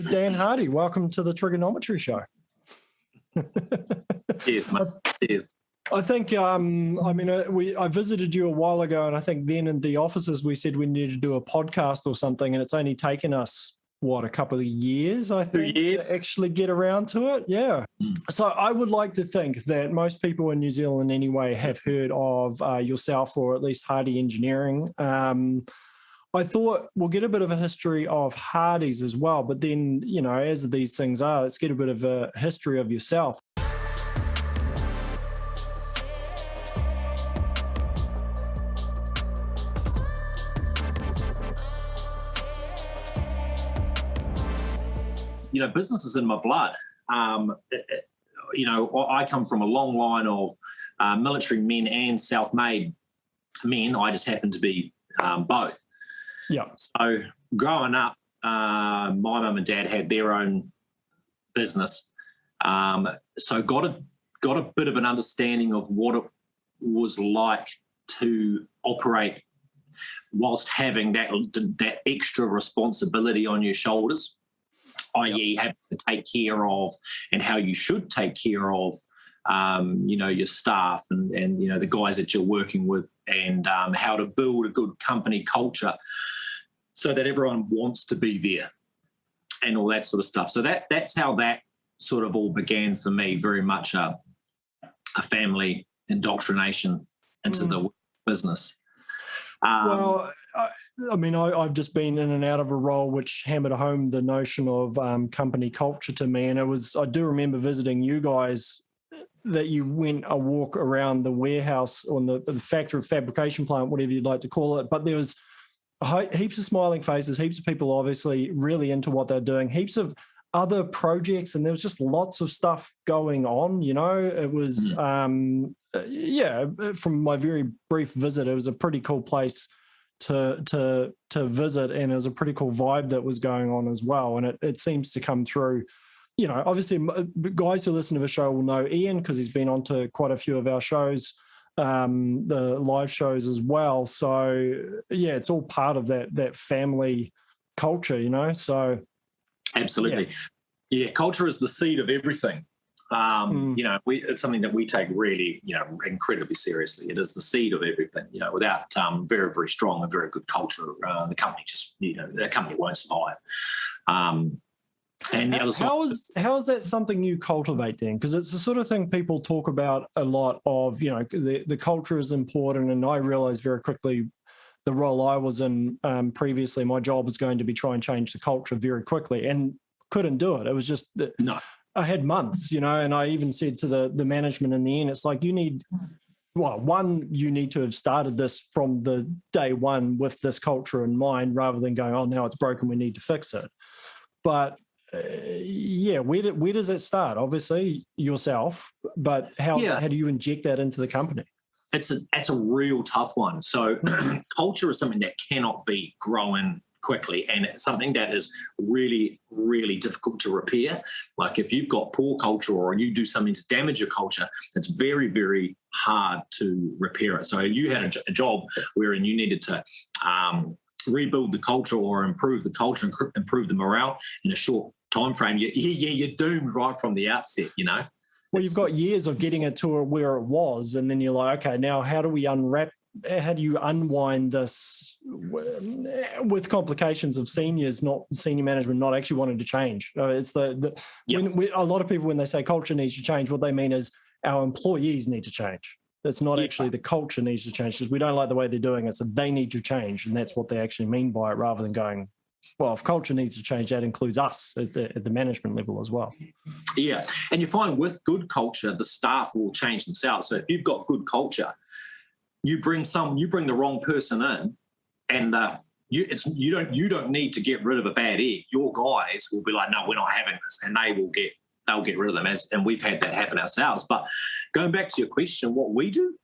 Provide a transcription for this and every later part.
Dan Hardy, welcome to the Trigonometry Show. Cheers, mate. Cheers. I think, I visited you a while ago, and I think then in the offices we said we needed to do a podcast or something, and it's only taken us, a couple of years, I think, 2 years to actually get around to it. Yeah. So I would like to think that most people in New Zealand anyway have heard of yourself, or at least Hardy Engineering. I thought we'll get a bit of a history of Hardy's as well, but then, as these things are, let's get a bit of a history of yourself. Business is in my blood. I come from a long line of military men and self-made men. I just happen to be both. Yeah. So growing up, my mum and dad had their own business. So got a bit of an understanding of what it was like to operate whilst having that extra responsibility on your shoulders, i.e. having to take care of, and how you should take care of, your staff and the guys that you're working with, and how to build a good company culture so that everyone wants to be there and all that sort of stuff. So that's how that sort of all began for me, very much a family indoctrination into the business. I've just been in and out of a role which hammered home the notion of company culture to me. And I do remember visiting you guys, that you went a walk around the warehouse on the factory fabrication plant, whatever you'd like to call it. But there was heaps of smiling faces, heaps of people obviously really into what they're doing, heaps of other projects, and there was just lots of stuff going on. It was, from my very brief visit, it was a pretty cool place to visit, and it was a pretty cool vibe that was going on as well. And it seems to come through. Obviously, guys who listen to the show will know Ian because he's been on to quite a few of our shows, the live shows as well. So, yeah, it's all part of that family culture, so. Absolutely. Yeah, culture is the seed of everything. It's something that we take really, incredibly seriously. It is the seed of everything. Without very, very strong and very good culture, the company the company won't survive. And the other side, how is that something you cultivate then? Because it's the sort of thing people talk about a lot of, the culture is important. And I realized very quickly the role I was in previously, my job was going to be try and change the culture very quickly, and couldn't do it. It was just, no. I had months, and I even said to the management in the end, it's like, you need to have started this from the day one with this culture in mind, rather than going, oh, now it's broken, we need to fix it. But where does it start? Obviously yourself, but how do you inject that into the company? It's a real tough one. So culture is something that cannot be grown quickly, and it's something that is really, really difficult to repair. Like if you've got poor culture or you do something to damage your culture, it's very, very hard to repair it. So you had a job wherein you needed to rebuild the culture or improve the culture and improve the morale in a short time frame. You're doomed right from the outset, Well, you've got years of getting it to where it was, and then you're like, okay, now how do you unwind this with complications of senior management not actually wanting to change? It's when a lot of people, when they say culture needs to change, what they mean is our employees need to change. It's not actually the culture needs to change, because we don't like the way they're doing it, so they need to change, and that's what they actually mean by it, rather than going, well, if culture needs to change, that includes us at the management level as well. Yeah, and you find with good culture, the staff will change themselves. So if you've got good culture, you bring the wrong person in, and you don't need to get rid of a bad egg. Your guys will be like, no, we're not having this, and they'll get rid of them. And we've had that happen ourselves. But going back to your question, what we do,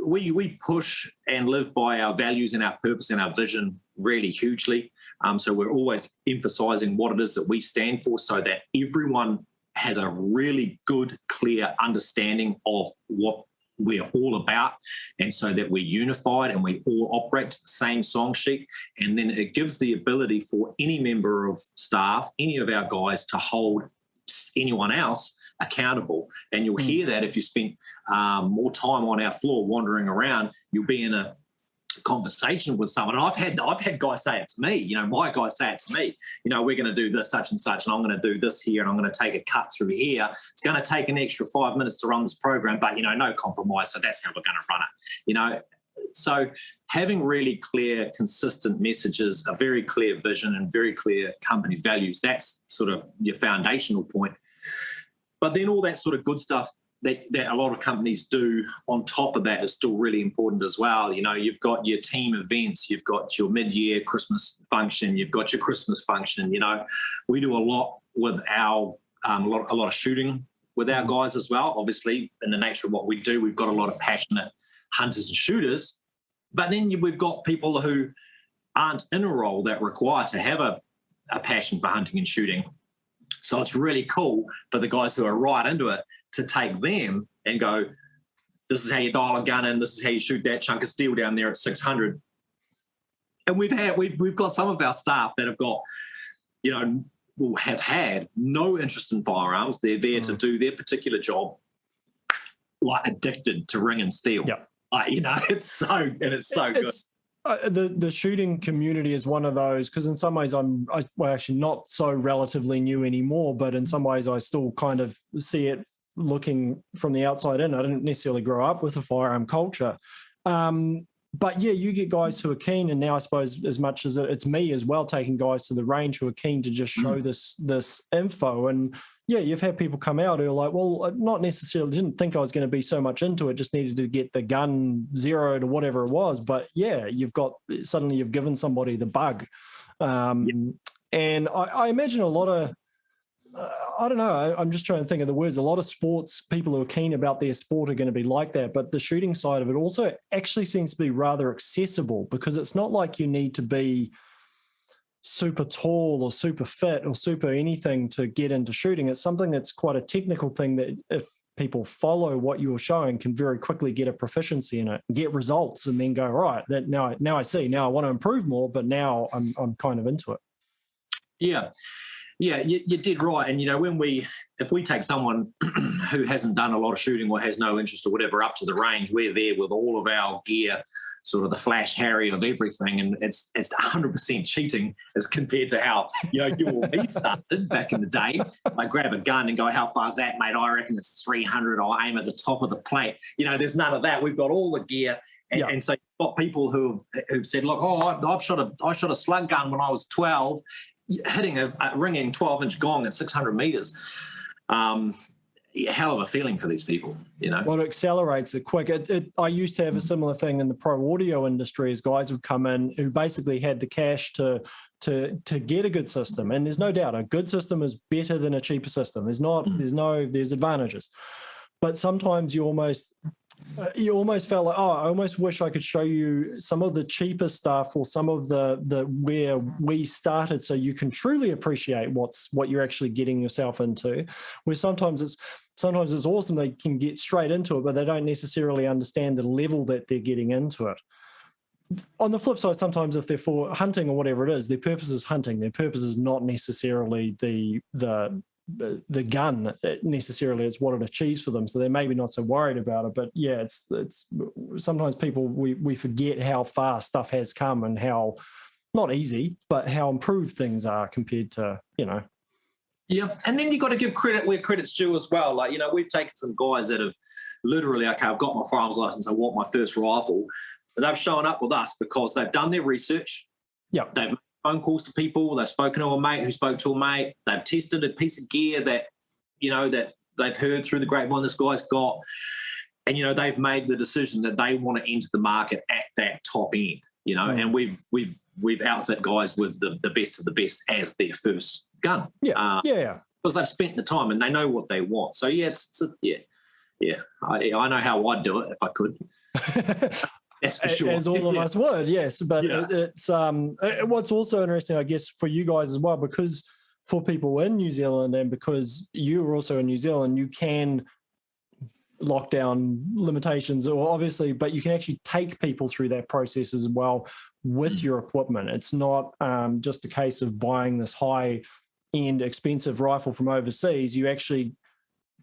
we push and live by our values and our purpose and our vision really hugely. So we're always emphasizing what it is that we stand for, so that everyone has a really good, clear understanding of what we're all about, and so that we're unified and we all operate to the same song sheet. And then it gives the ability for any member of staff, any of our guys, to hold anyone else accountable. And you'll hear that if you spend more time on our floor wandering around, you'll be in a conversation with someone. And I've had guys say it to me, my guys say it to me, we're going to do this such and such, and I'm going to do this here, and I'm going to take a cut through here. It's going to take an extra 5 minutes to run this program, but no compromise, so that's how we're going to run it. So having really clear, consistent messages, a very clear vision and very clear company values, that's sort of your foundational point. But then all that sort of good stuff that a lot of companies do on top of that is still really important as well. You've got your team events, you've got your mid-year Christmas function, you've got your Christmas function. We do a lot with our a lot of shooting with our guys as well. Obviously, in the nature of what we do, we've got a lot of passionate hunters and shooters. But then we've got people who aren't in a role that require to have a passion for hunting and shooting. So it's really cool for the guys who are right into it to take them and go, this is how you dial a gun in, this is how you shoot that chunk of steel down there at 600. And we've got some of our staff that have got, will have had no interest in firearms. They're there to do their particular job, like addicted to ring and steel. Yep. It's so good. The shooting community is one of those, because in some ways I'm actually not so relatively new anymore, but in some ways I still kind of see it looking from the outside in. I didn't necessarily grow up with a firearm culture. But yeah, you get guys who are keen, and now I suppose as much as it's me as well, taking guys to the range who are keen to just show this info. And yeah, you've had people come out who are like, well, not necessarily, didn't think I was going to be so much into it, just needed to get the gun zeroed or whatever it was. But yeah, suddenly you've given somebody the bug. And I imagine a lot of, I don't know, I'm just trying to think of the words. A lot of sports people who are keen about their sport are going to be like that. But the shooting side of it also actually seems to be rather accessible, because it's not like you need to be super tall or super fit or super anything to get into shooting. It's something that's quite a technical thing that if people follow what you're showing can very quickly get a proficiency in it, get results, and then go, right, that now I see, now I want to improve more, but now I'm kind of into it. Yeah, you did right. And if we take someone who hasn't done a lot of shooting or has no interest or whatever up to the range, we're there with all of our gear, sort of the Flash Harry of everything, and it's 100% cheating as compared to how you or me started back in the day. I grab a gun and go, how far is that, mate? I reckon it's 300. I'll aim at the top of the plate. There's none of that. We've got all the gear, and so you've got people who've said, look, I shot a slug gun when I was 12, hitting a ringing 12-inch gong at 600 meters. Hell of a feeling for these people, Well, it accelerates it quick. I used to have a similar thing in the pro audio industry, as guys would come in who basically had the cash to get a good system. And there's no doubt a good system is better than a cheaper system. There's advantages. But sometimes you almost felt like, I almost wish I could show you some of the cheaper stuff or some of the where we started, so you can truly appreciate what you're actually getting yourself into. Where sometimes it's awesome, they can get straight into it, but they don't necessarily understand the level that they're getting into it. On the flip side, sometimes if they're for hunting or whatever it is, their purpose is hunting. Their purpose is not necessarily the gun necessarily. It's what it achieves for them, so they're maybe not so worried about it. But yeah, it's sometimes people we forget how far stuff has come and how not easy, but how improved things are compared to Yeah, and then you've got to give credit where credit's due as well. Like we've taken some guys that have literally, okay, I've got my firearms license, I want my first rifle. They've shown up with us because they've done their research. Yeah, they've made phone calls to people. They've spoken to a mate who spoke to a mate. They've tested a piece of gear that that they've heard through the grapevine this guy's got, and they've made the decision that they want to enter the market at that top end. And we've outfit guys with the best of the best as their first gun. Yeah, because they've spent the time and they know what they want. So I know how I'd do it if I could. That's for sure. As all of us would, yes. But it's what's also interesting, I guess, for you guys as well, because for people in New Zealand and because you're also in New Zealand, you can lockdown limitations, or obviously, but you can actually take people through that process as well with your equipment. It's not just a case of buying this high-end expensive rifle from overseas. You actually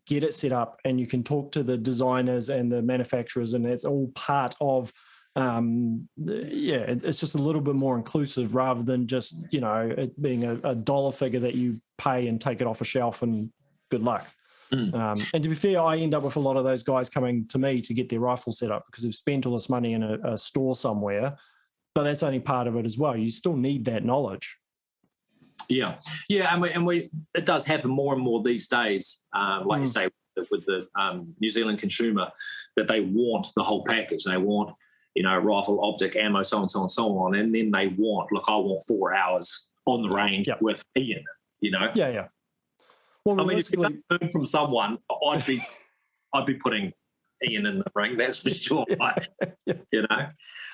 get it set up and you can talk to the designers and the manufacturers, and it's all part of it's just a little bit more inclusive rather than just, you know, it being a dollar figure that you pay and take it off a shelf and good luck. And to be fair, I end up with a lot of those guys coming to me to get their rifle set up because they've spent all this money in a store somewhere, but that's only part of it as well. You still need that knowledge. Yeah, and we it does happen more and more these days. Like you say, with the New Zealand consumer, that they want the whole package. They want, you know, rifle, optic, ammo, so on, so on, so on, and then they want, look, I want 4 hours on the range with Ian. You know. Yeah. Well, I mean, if you don't learn from someone, I'd be putting Ian in the ring. That's for sure. You know.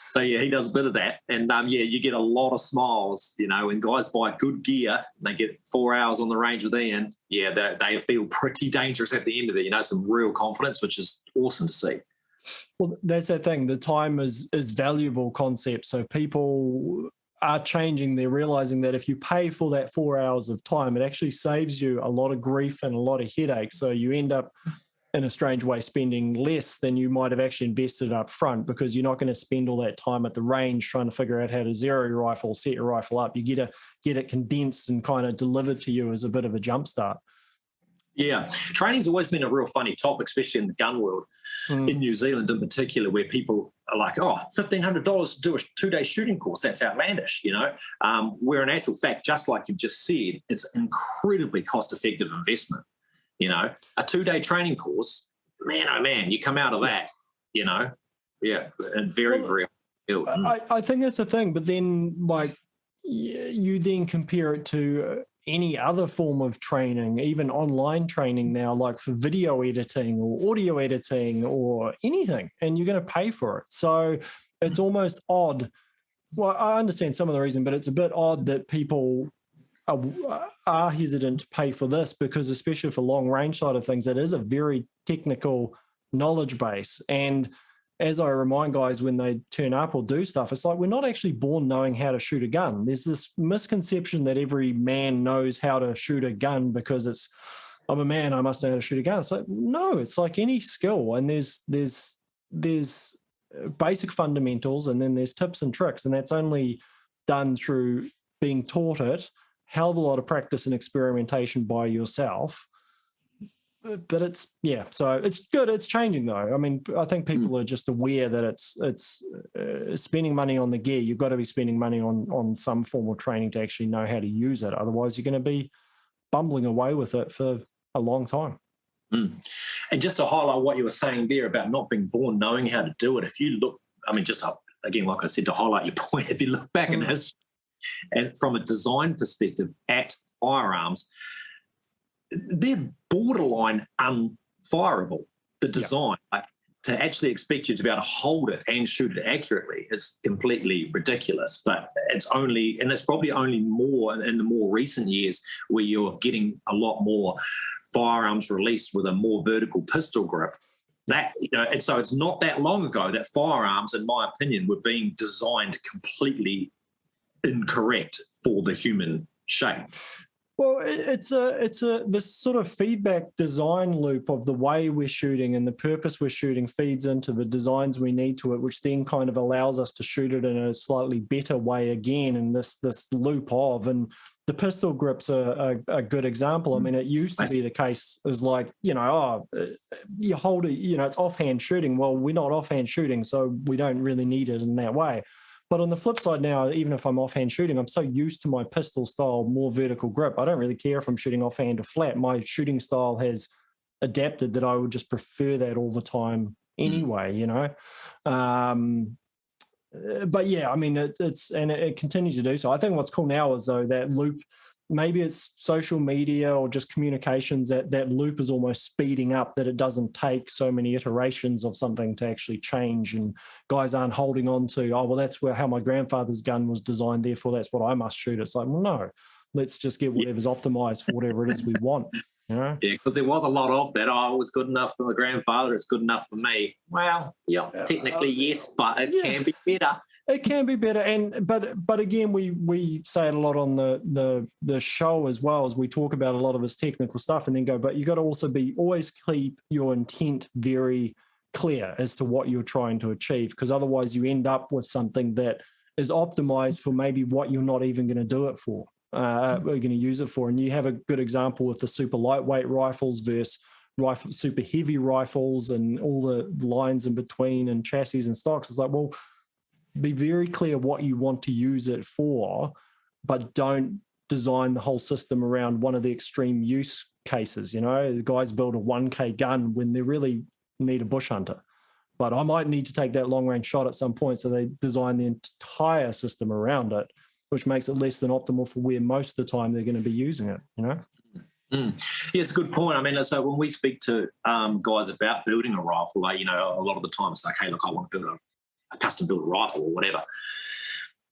So yeah, he does a bit of that, and you get a lot of smiles, you know, when guys buy good gear and they get 4 hours on the range with Ian. Yeah, they feel pretty dangerous at the end of it. You know, some real confidence, which is awesome to see. Well, that's that thing. The time is valuable concept. So people are changing. They're realizing that if you pay for that 4 hours of time, it actually saves you a lot of grief and a lot of headache. So you end up, in a strange way, spending less than you might have actually invested up front, because you're not going to spend all that time at the range trying to figure out how to zero your rifle, set your rifle up. You get it condensed and kind of delivered to you as a bit of a jump start. Yeah, training's always been a real funny topic, especially in the gun world, in New Zealand in particular, where people are like, oh, $1,500 to do a 2-day shooting course, that's outlandish, you know, where in actual fact, just like you've just said, it's an incredibly cost-effective investment. You know, a 2-day training course, man, oh man, you come out of that, you know, and very ill. I think that's the thing, but then like you then compare it to any other form of training, even online training now, like for video editing or audio editing or anything, and you're going to pay for it. So it's almost odd. Well, I understand some of the reason, but it's a bit odd that people are hesitant to pay for this, because especially for long range side of things, it is a very technical knowledge base. And as I remind guys when they turn up or do stuff, it's like, we're not actually born knowing how to shoot a gun. There's this misconception that every man knows how to shoot a gun because I'm a man, I must know how to shoot a gun. It's like, no, it's like any skill. And there's basic fundamentals, and then there's tips and tricks. And that's only done through being taught it, hell of a lot of practice and experimentation by yourself. But it's so it's good. It's changing though. I mean, I think people are just aware that it's spending money on the gear. You've got to be spending money on some form of training to actually know how to use it. Otherwise, you're going to be bumbling away with it for a long time. And just to highlight what you were saying there about not being born knowing how to do it, if you look, I mean, just again, like I said, to highlight your point, if you look back in history, and from a design perspective at firearms, they're borderline unfireable. The design, like, to actually expect you to be able to hold it and shoot it accurately is completely ridiculous. But it's probably only more in the more recent years where you're getting a lot more firearms released with a more vertical pistol grip. That, you know, and so it's not that long ago that firearms, in my opinion, were being designed completely incorrect for the human shape. Well, it's this sort of feedback design loop of the way we're shooting and the purpose we're shooting feeds into the designs we need to it, which then kind of allows us to shoot it in a slightly better way again. And this loop of, and the pistol grip's a good example. I mean, it used to be the case, it was like, you know, you hold it, you know, it's offhand shooting. Well, we're not offhand shooting, so we don't really need it in that way. But on the flip side now, even if I'm offhand shooting, I'm so used to my pistol style, more vertical grip. I don't really care if I'm shooting offhand or flat. My shooting style has adapted that I would just prefer that all the time anyway, you know. But yeah, I mean, it continues to do so. I think what's cool now is, though, that loop, maybe it's social media or just communications, that loop is almost speeding up, that it doesn't take so many iterations of something to actually change, and guys aren't holding on to, oh, well, that's how my grandfather's gun was designed, therefore that's what I must shoot. It's like, well, no, let's just get whatever's optimized for whatever it is we want. You know? Yeah, because there was a lot of that. Oh, it was good enough for my grandfather. It's good enough for me. Well, yeah, technically yes, but it can be better. It can be better, but again, we say it a lot on the show as well, as we talk about a lot of his technical stuff, and then go. But you got to also always keep your intent very clear as to what you're trying to achieve, because otherwise you end up with something that is optimized for maybe what you're not even going to do it for. We're going to use it for. And you have a good example with the super lightweight rifles versus super heavy rifles and all the lines in between and chassis and stocks. It's like, well, be very clear what you want to use it for, but don't design the whole system around one of the extreme use cases. You know, the guys build a 1K gun when they really need a bush hunter. But I might need to take that long range shot at some point. So they design the entire system around it, which makes it less than optimal for where most of the time they're going to be using it, you know? Yeah, it's a good point. I mean, so when we speak to guys about building a rifle, like, you know, a lot of the time it's like, hey, look, I want to build a custom built rifle or whatever.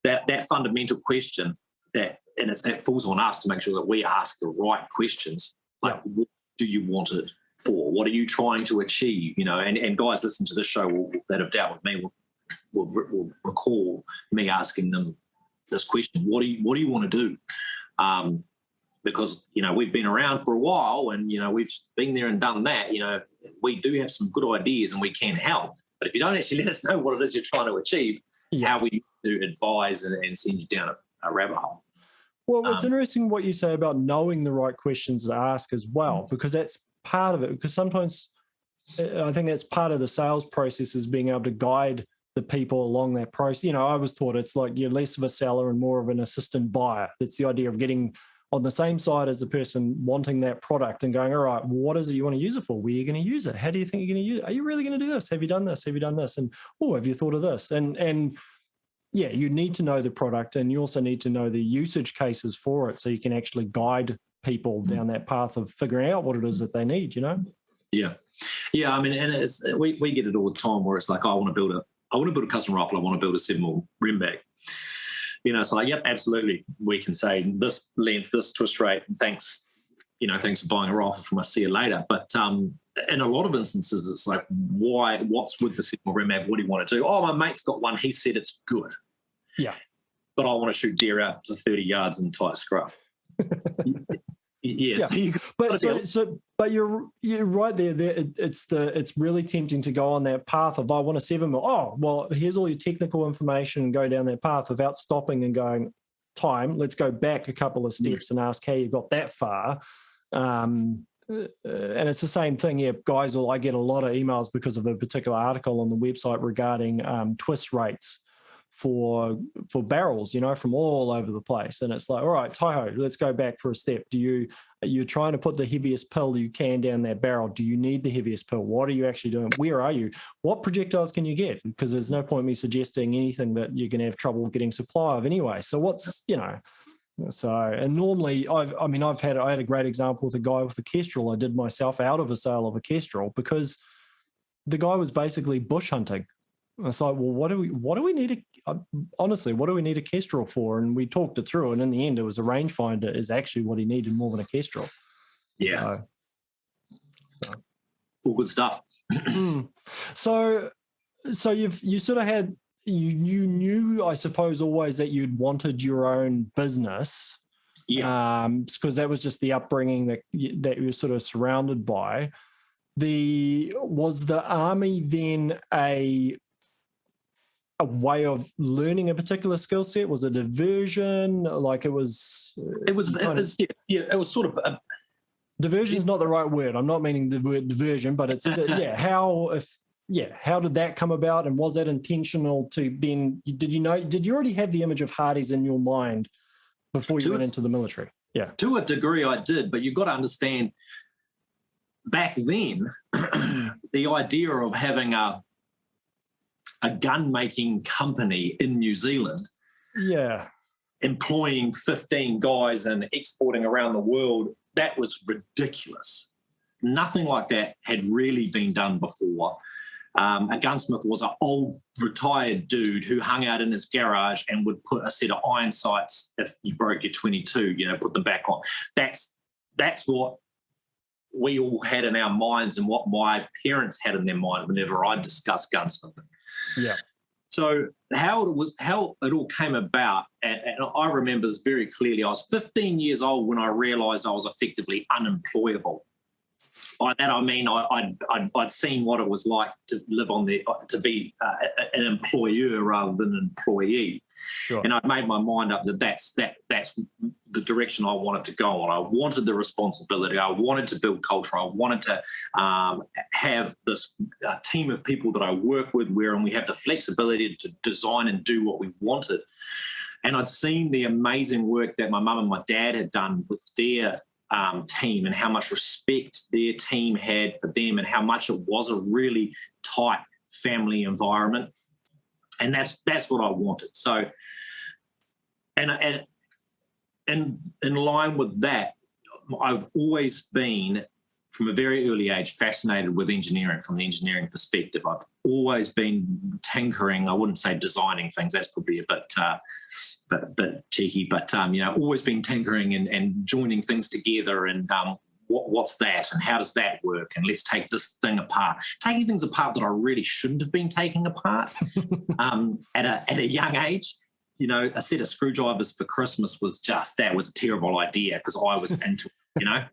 That fundamental question that falls on us to make sure that we ask the right questions. Like, what do you want it for? What are you trying to achieve? You know, and guys listen to this show that have dealt with me will recall me asking them this question: what do you want to do? Because, you know, we've been around for a while, and, you know, we've been there and done that. You know, we do have some good ideas and we can help. But if you don't actually let us know what it is you're trying to achieve, how we do advise and send you down a rabbit hole. Well, it's interesting what you say about knowing the right questions to ask as well, because that's part of it. Because sometimes I think that's part of the sales process, is being able to guide the people along that process. You know, I was taught it's like you're less of a seller and more of an assistant buyer. That's the idea of getting on the same side as the person wanting that product and going, all right, what is it you want to use it for? Where are you going to use it? How do you think you're going to use it? Are you really going to do this? Have you done this? Have you done this? And, oh, have you thought of this? And yeah, you need to know the product, and you also need to know the usage cases for it, so you can actually guide people down that path of figuring out what it is that they need, you know? Yeah. I mean, and we get it all the time where it's like, I want to build a custom rifle. I want to build a 7mm rim bag. You know, it's like, yep, absolutely. We can say this length, this twist rate, thanks for buying a rifle from us, see you later. But in a lot of instances, it's like, what's with the 7mm rim bag? What do you want to do? Oh, my mate's got one. He said it's good. Yeah. But I want to shoot deer out to 30 yards in tight scrub. Yes. Yeah. But you're right there. It's really tempting to go on that path of, I want a 7mm. Oh, well, here's all your technical information, and go down that path without stopping and going, let's go back a couple of steps and ask how you got that far. And it's the same thing. Yeah, guys, I get a lot of emails because of a particular article on the website regarding twist rates for barrels, you know, from all over the place. And it's like, all right, Taiho, let's go back for a step. You're trying to put the heaviest pill you can down that barrel. Do you need the heaviest pill? What are you actually doing? Where are you? What projectiles can you get? Because there's no point me suggesting anything that you're going to have trouble getting supply of anyway. So what's, you know, and normally I had a great example with a guy with a Kestrel. I did myself out of a sale of a Kestrel because the guy was basically bush hunting. It's like, well, what do we need honestly, what do we need a Kestrel for? And we talked it through, and in the end, it was a rangefinder is actually what he needed more than a Kestrel. Yeah. So. All good stuff. So you sort of had, you knew, I suppose, always that you'd wanted your own business. Yeah. Because that was just the upbringing that you were sort of surrounded by. Was the army then a way of learning a particular skill set? Was it a diversion? Like it was sort of diversion is not the right word. I'm not meaning the word diversion, but it's how did that come about? And was that intentional to then, did you already have the image of Hardee's in your mind before you went into the military? Yeah. To a degree I did, but you've got to understand back then, the idea of having a gun-making company in New Zealand, employing 15 guys and exporting around the world, that was ridiculous. Nothing like that had really been done before. A gunsmith was an old retired dude who hung out in his garage and would put a set of iron sights if you broke your 22, put them back on. That's what we all had in our minds and what my parents had in their mind whenever I discussed gunsmithing. Yeah. So how it all came about, and I remember this very clearly. I was 15 years old when I realised I was effectively unemployable. By that I mean I'd seen what it was like to live to be an employer rather than an employee. Sure. And I'd made my mind up that that's the direction I wanted to go on. I wanted the responsibility. I wanted to build culture. I wanted to have this team of people that I work with and we have the flexibility to design and do what we wanted. And I'd seen the amazing work that my mum and my dad had done with their team and how much respect their team had for them and how much it was a really tight family environment. And that's what I wanted. So, and in line with that, I've always been, from a very early age, fascinated with engineering from the engineering perspective. I've always been tinkering. I wouldn't say designing things. That's probably a bit cheeky, but always been tinkering and joining things together and what's that and how does that work, and let's take this thing apart. Taking things apart that I really shouldn't have been taking apart at a young age. A set of screwdrivers for Christmas was a terrible idea because I was into it,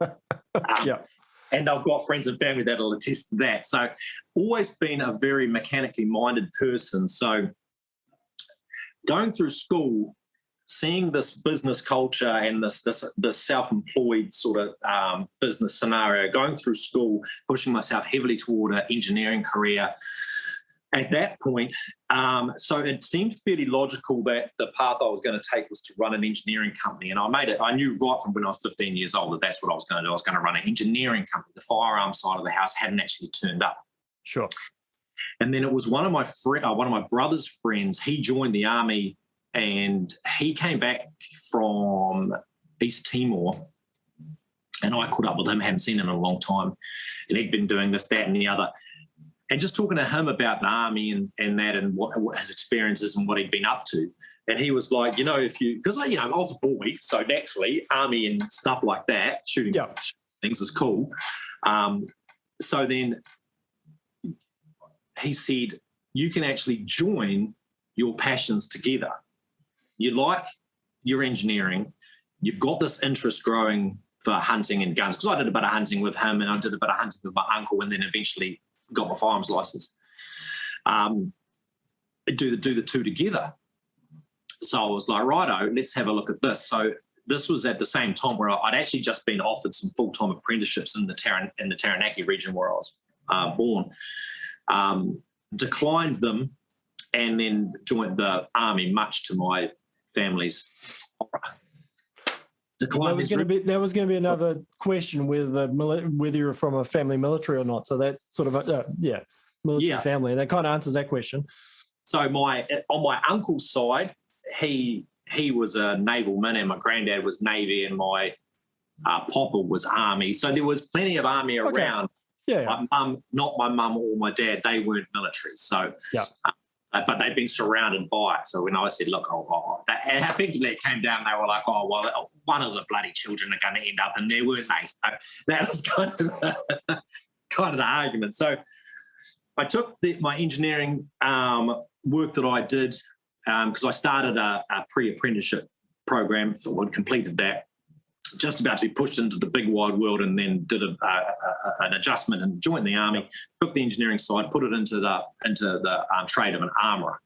Yeah. And I've got friends and family that'll attest to that. So always been a very mechanically minded person. So going through school, seeing this business culture and this self-employed sort of business scenario, going through school, pushing myself heavily toward an engineering career. At that point, so it seemed fairly logical that the path I was going to take was to run an engineering company. And I knew right from when I was 15 years old that that's what I was going to do. I was going to run an engineering company. The firearm side of the house hadn't actually turned up. Sure. And then it was one of my brother's friends. He joined the army and he came back from East Timor. And I caught up with him, hadn't seen him in a long time. And he'd been doing this, that, and the other. And just talking to him about the army and that and what his experiences and what he'd been up to. And he was like, because I was a boy, so naturally, army and stuff like that, shooting things is cool. So then he said, you can actually join your passions together. You like your engineering, you've got this interest growing for hunting and guns, because I did a bit of hunting with him and I did a bit of hunting with my uncle and then eventually got my firearms license. Do the two together. So I was like, righto, let's have a look at this. So this was at the same time where I'd actually just been offered some full-time apprenticeships in the Taranaki region where I was born. Declined them and then joined the army, much to my family's horror. That was going to be another question whether you're from a family military or not. So that sort of military family, and that kind of answers that question. So on my uncle's side, he was a naval man, and my granddad was Navy, and my papa was Army. So there was plenty of Army around. Yeah. My mum, not my mum or my dad, they weren't military. So but they've been surrounded by it. So when I said, look, and effectively it came down, they were like, oh, well, one of the bloody children are going to end up in there, weren't they? So that was kind of the argument. So I took my engineering work that I did, because I started a pre-apprenticeship program, completed that, just about to be pushed into the big wide world, and then did an adjustment and joined the army, took the engineering side, put it into the trade of an armourer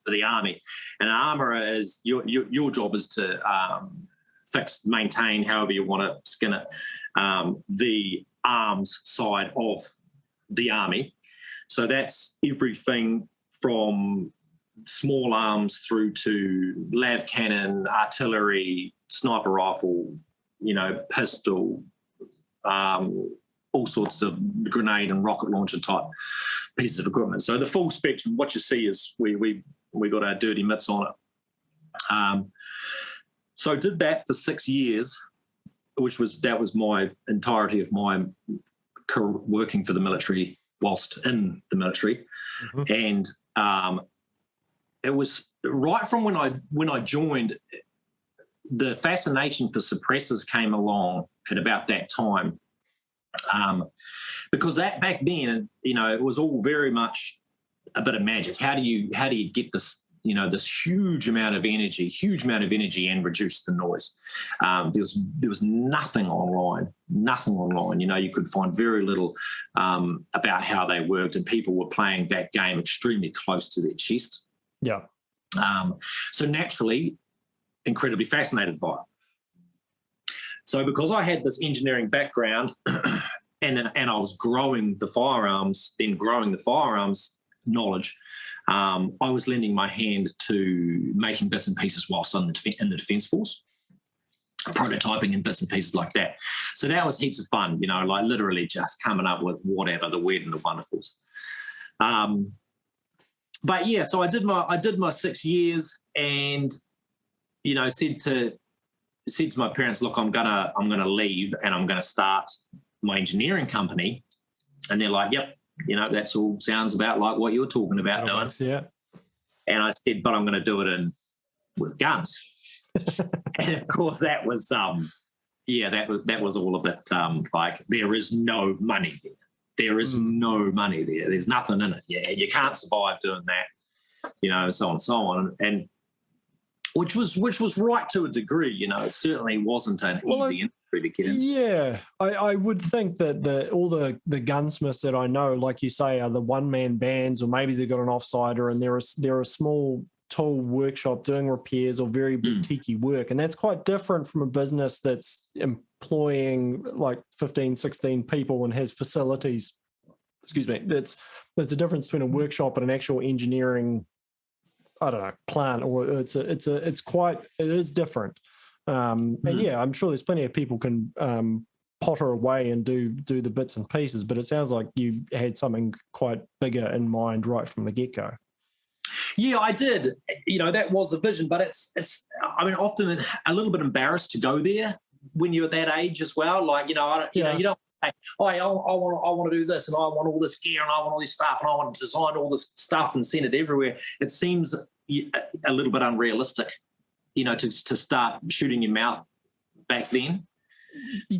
for the army. And an armourer is, your job is to fix, maintain, however you want to skin it, the arms side of the army. So that's everything from small arms through to lav cannon, artillery, sniper rifle, pistol, all sorts of grenade and rocket launcher type pieces of equipment. So the full spectrum. What you see is we got our dirty mitts on it. So I did that for 6 years, that was my entirety of my career working for the military whilst in the military. Mm-hmm. And it was right from when I joined, the fascination for suppressors came along at about that time. Because that back then, it was all very much a bit of magic. How do you get this, this huge amount of energy and reduce the noise? There was nothing online. You could find very little about how they worked, and people were playing that game extremely close to their chest. Yeah. So naturally, incredibly fascinated by it. So because I had this engineering background and I was growing the firearms knowledge, I was lending my hand to making bits and pieces whilst in the Defence Force, prototyping and bits and pieces like that. So that was heaps of fun, like literally just coming up with whatever, the weird and the wonderfuls. But yeah, so I did my 6 years, and said to my parents, look, I'm gonna leave and I'm gonna start my engineering company. And they're like, yep, that's all sounds about like what you're talking about doing. Yeah. And I said, but I'm going to do it with guns. And of course that was that was all a bit like, there is no money there. There is no money there. There's nothing in it. Yeah, you can't survive doing that, so on and so on. And which was right to a degree, it certainly wasn't an easy industry to get into. Yeah, I would think that all the gunsmiths that I know, like you say, are the one-man bands, or maybe they've got an offsider and they're a small tool workshop doing repairs or very boutique work. And that's quite different from a business that's employing like 15, 16 people and has facilities. Excuse me. There's a difference between a workshop and an actual engineering, I don't know, plant, or it is different. And yeah, I'm sure there's plenty of people can potter away and do the bits and pieces, but it sounds like you had something quite bigger in mind right from the get-go. Yeah, I did. That was the vision, but it's often a little bit embarrassed to go there when you're at that age as well. Like, you don't say, oh, I want to do this, and I want all this gear, and I want all this stuff, and I want to design all this stuff and send it everywhere. It seems a little bit unrealistic, to start shooting your mouth back then.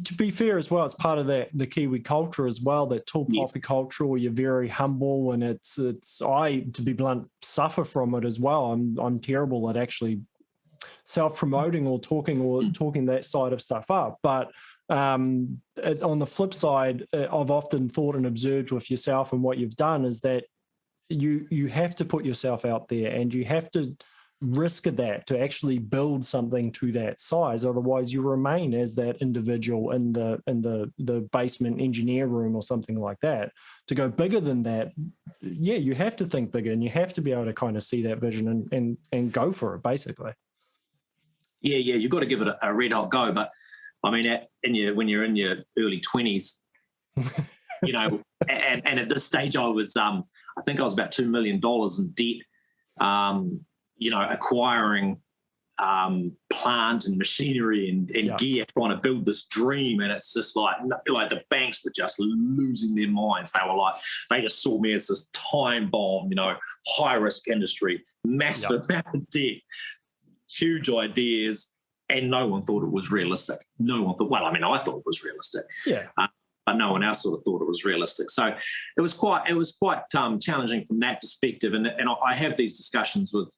To be fair as well, it's part of the Kiwi culture as well, that tall poppy culture, where you're very humble, and I, to be blunt, suffer from it as well. I'm terrible at actually self-promoting or talking that side of stuff up. But on the flip side, I've often thought and observed with yourself and what you've done is that you have to put yourself out there, and you have to risk that to actually build something to that size. Otherwise, you remain as that individual in the basement engineer room or something like that. To go bigger than that, yeah, you have to think bigger, and you have to be able to kind of see that vision and go for it, basically. Yeah, you've got to give it a red hot go. But I mean, when you're in your early 20s, and at this stage, I was, I think I was about $2 million in debt. Acquiring plant and machinery and gear, trying to build this dream, and it's just like the banks were just losing their minds. They just saw me as this time bomb, high risk industry, massive amount of debt, huge ideas, and no one thought it was realistic. No one thought. Well, I mean, I thought it was realistic. Yeah. But no one else sort of thought it was realistic. So it was quite challenging from that perspective. And I have these discussions with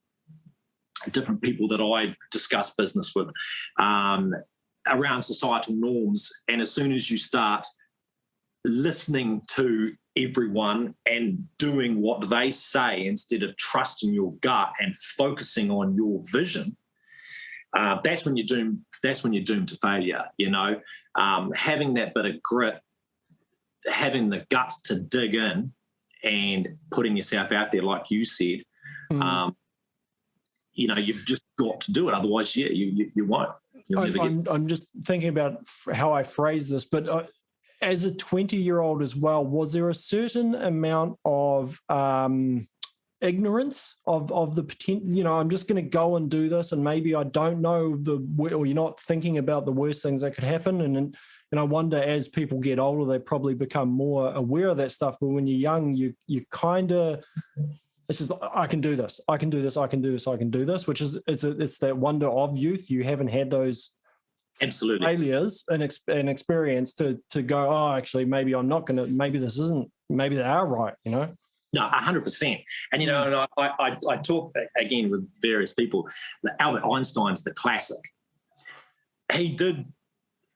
different people that I discuss business with around societal norms. And as soon as you start listening to everyone and doing what they say instead of trusting your gut and focusing on your vision, that's when you're doomed. That's when you're doomed to failure. Having that bit of grit, having the guts to dig in, and putting yourself out there, like you said. You've just got to do it. Otherwise, you won't. I'm just thinking about how I phrase this, but as a 20-year-old as well, was there a certain amount of ignorance of the potential? I'm just going to go and do this, and maybe I don't know or you're not thinking about the worst things that could happen. And I wonder, as people get older, they probably become more aware of that stuff. But when you're young, you kind of, it's just, I can do this, I can do this, I can do this, I can do this, which is it's that wonder of youth. You haven't had those Absolutely. failures and experience to go, oh, actually, maybe I'm not going to, maybe this isn't, maybe they are right, you know? No, 100%. And, you know, and I talk again with various people. Albert Einstein's the classic. He did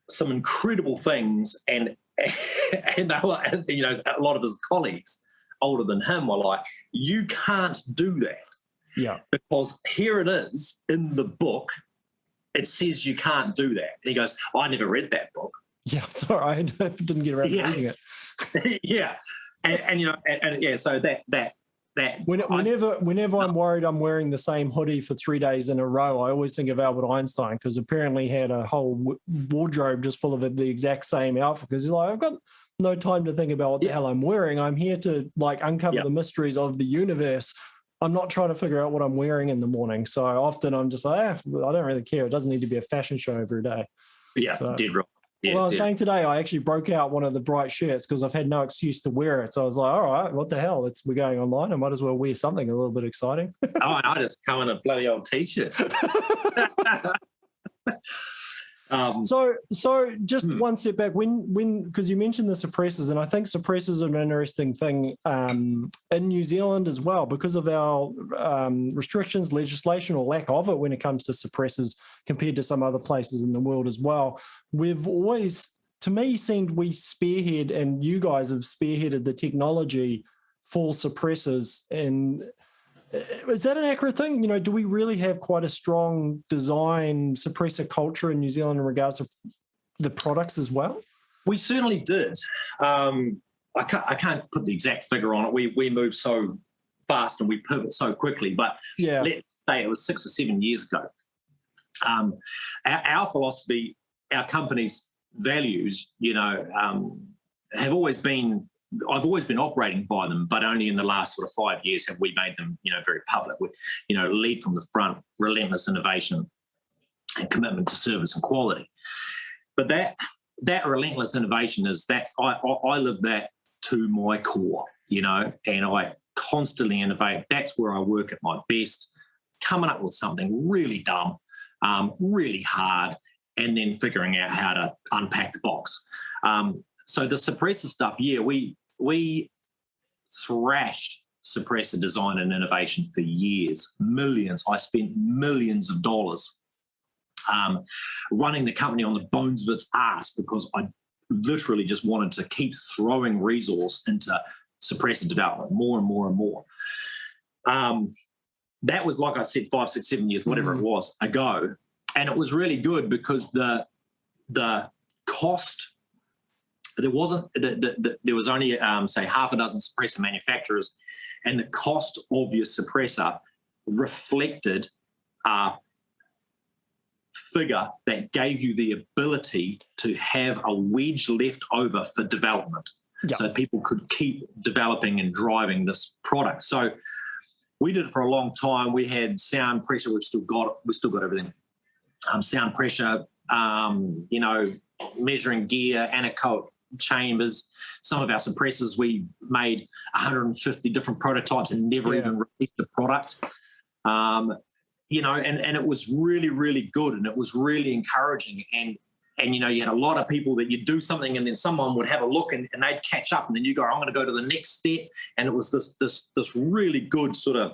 some incredible things, and they were, you know, a lot of his colleagues older than him were like, you can't do that. Yeah. Because here it is in the book. It says you can't do that. And he goes, I never read that book. Yeah, sorry, I didn't get around to reading it. Yeah. And you know, and yeah, so that whenever I'm worried I'm wearing the same hoodie for 3 days in a row, I always think of Albert Einstein, because apparently he had a whole wardrobe just full of the exact same outfit, because he's like, I've got no time to think about what the hell I'm wearing. I'm here to like uncover the mysteries of the universe. I'm not trying to figure out what I'm wearing in the morning. So often I'm just like, I don't really care. It doesn't need to be a fashion show every day. Yeah, so, did right. Yeah, well, I was saying today, I actually broke out one of the bright shirts because I've had no excuse to wear it. So I was like, all right, what the hell? We're going online. I might as well wear something a little bit exciting. Oh, and I just come in a bloody old T-shirt. So just one step back, when because you mentioned the suppressors, and I think suppressors are an interesting thing in New Zealand as well, because of our restrictions, legislation, or lack of it when it comes to suppressors compared to some other places in the world as well. We've always, to me, seemed we spearhead, and you guys have spearheaded the technology for suppressors. And is that an accurate thing? You know, do we really have quite a strong design suppressor culture in New Zealand in regards to the products as well? We certainly did. I can't put the exact figure on it. We move so fast and we pivot so quickly, but let's say it was 6 or 7 years ago. Our philosophy, our company's values, you know, have always been, I've always been operating by them, but only in the last sort of 5 years have we made them, you know, very public. We, you know, lead from the front, relentless innovation, and commitment to service and quality. But that relentless innovation I live that to my core, you know, and I constantly innovate. That's where I work at my best, coming up with something really dumb, really hard, and then figuring out how to unpack the box. So the suppressor stuff, we thrashed suppressor design and innovation for years, millions. I spent millions of dollars running the company on the bones of its ass, because I literally just wanted to keep throwing resource into suppressor development more and more and more. That was, like I said, 5, 6, 7 years, whatever it was, ago. And it was really good because the cost, there was only, say, half a dozen suppressor manufacturers, and the cost of your suppressor reflected a figure that gave you the ability to have a wedge left over for development. Yep. So people could keep developing and driving this product. So we did it for a long time. We had sound pressure. We've still got everything. Sound pressure, you know, measuring gear, anechoic chambers. Some of our suppressors, we made 150 different prototypes and never even released a product. You know, and it was really, really good, and it was really encouraging. And you know, you had a lot of people that you'd do something, and then someone would have a look, and they'd catch up, and then you go, I'm going to go to the next step. And it was this really good sort of